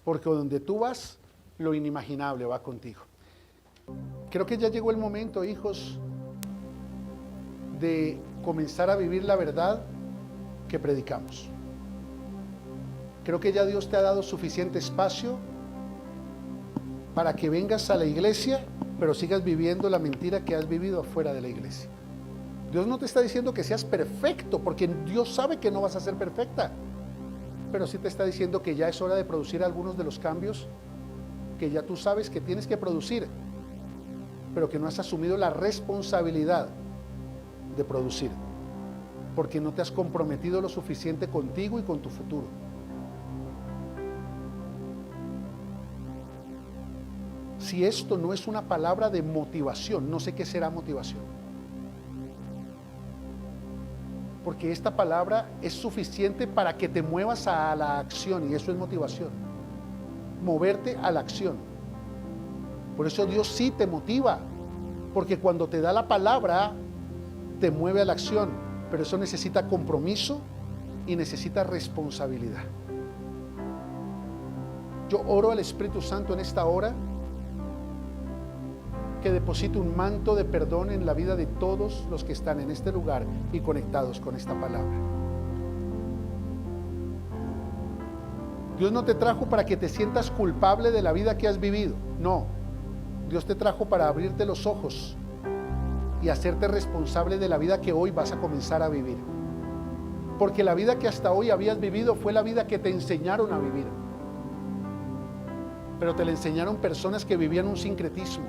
Porque donde tú vas, lo inimaginable va contigo. Creo que ya llegó el momento, hijos, de comenzar a vivir la verdad que predicamos. Creo que ya Dios te ha dado suficiente espacio para que vengas a la iglesia, pero sigas viviendo la mentira que has vivido afuera de la iglesia. Dios no te está diciendo que seas perfecto, porque Dios sabe que no vas a ser perfecta, pero sí te está diciendo que ya es hora de producir algunos de los cambios que ya tú sabes que tienes que producir, pero que no has asumido la responsabilidad de producir, porque no te has comprometido lo suficiente contigo y con tu futuro. Si esto no es una palabra de motivación, no sé qué será motivación. Porque esta palabra es suficiente para que te muevas a la acción, y eso es motivación. Moverte a la acción. Por eso Dios sí te motiva, porque cuando te da la palabra, te mueve a la acción, pero eso necesita compromiso y necesita responsabilidad. Yo oro al Espíritu Santo en esta hora que deposite un manto de perdón en la vida de todos los que están en este lugar y conectados con esta palabra. Dios no te trajo para que te sientas culpable de la vida que has vivido, no. Dios te trajo para abrirte los ojos y hacerte responsable de la vida que hoy vas a comenzar a vivir. Porque la vida que hasta hoy habías vivido fue la vida que te enseñaron a vivir. Pero te la enseñaron personas que vivían un sincretismo,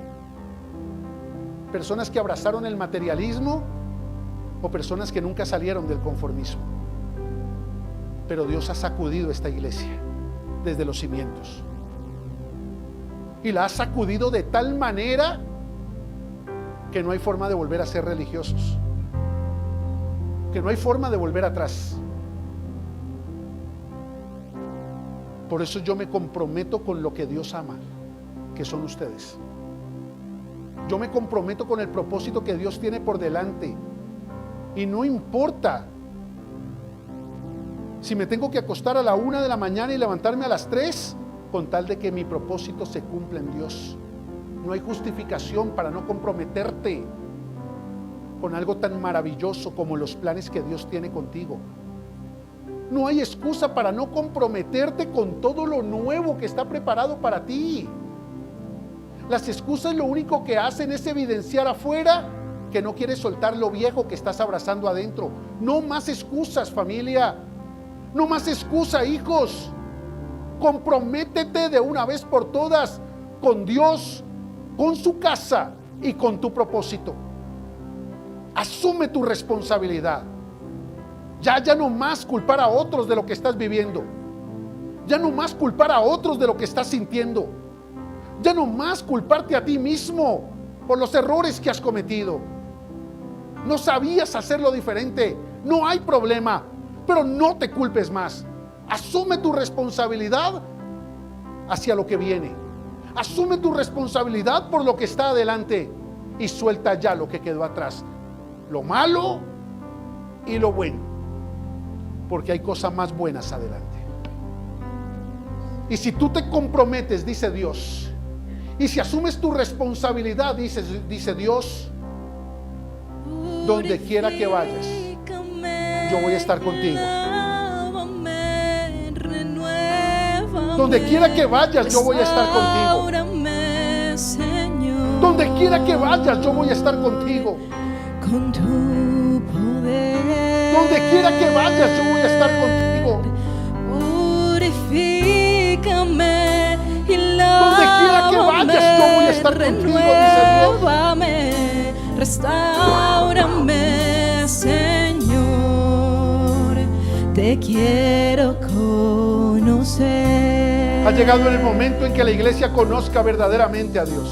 personas que abrazaron el materialismo o personas que nunca salieron del conformismo. Pero Dios ha sacudido esta iglesia desde los cimientos y la ha sacudido de tal manera que no hay forma de volver a ser religiosos, que no hay forma de volver atrás. Por eso yo me comprometo con lo que Dios ama, que son ustedes. Yo me comprometo con el propósito que Dios tiene por delante. Y no importa si me tengo que acostar a la 1 de la mañana y levantarme a las 3, con tal de que mi propósito se cumpla en Dios. No hay justificación para no comprometerte con algo tan maravilloso como los planes que Dios tiene contigo. No hay excusa para no comprometerte con todo lo nuevo que está preparado para ti. Las excusas lo único que hacen es evidenciar afuera que no quieres soltar lo viejo que estás abrazando adentro. No más excusas, familia. No más excusa, hijos. Comprométete de una vez por todas con Dios, con su casa y con tu propósito. Asume tu responsabilidad. Ya no más culpar a otros de lo que estás viviendo. Ya no más culpar a otros de lo que estás sintiendo. Ya no más culparte a ti mismo por los errores que has cometido. No sabías hacerlo diferente. No hay problema, pero no te culpes más. Asume tu responsabilidad hacia lo que viene. Asume tu responsabilidad por lo que está adelante y suelta ya lo que quedó atrás. Lo malo y lo bueno. Porque hay cosas más buenas adelante. Y si tú te comprometes, dice Dios, y si asumes tu responsabilidad, dice Dios, donde quiera que vayas, yo voy a estar contigo. Donde quiera que vayas, yo voy a estar contigo. Donde quiera que vayas, yo voy a estar contigo. Con tu poder, donde quiera que vayas, yo voy a estar contigo. Purifícame y donde quiera que vayas, yo voy a estar contigo, dice Dios. Restáurame, Señor, te quiero conocer. Ha llegado el momento en que la iglesia conozca verdaderamente a Dios.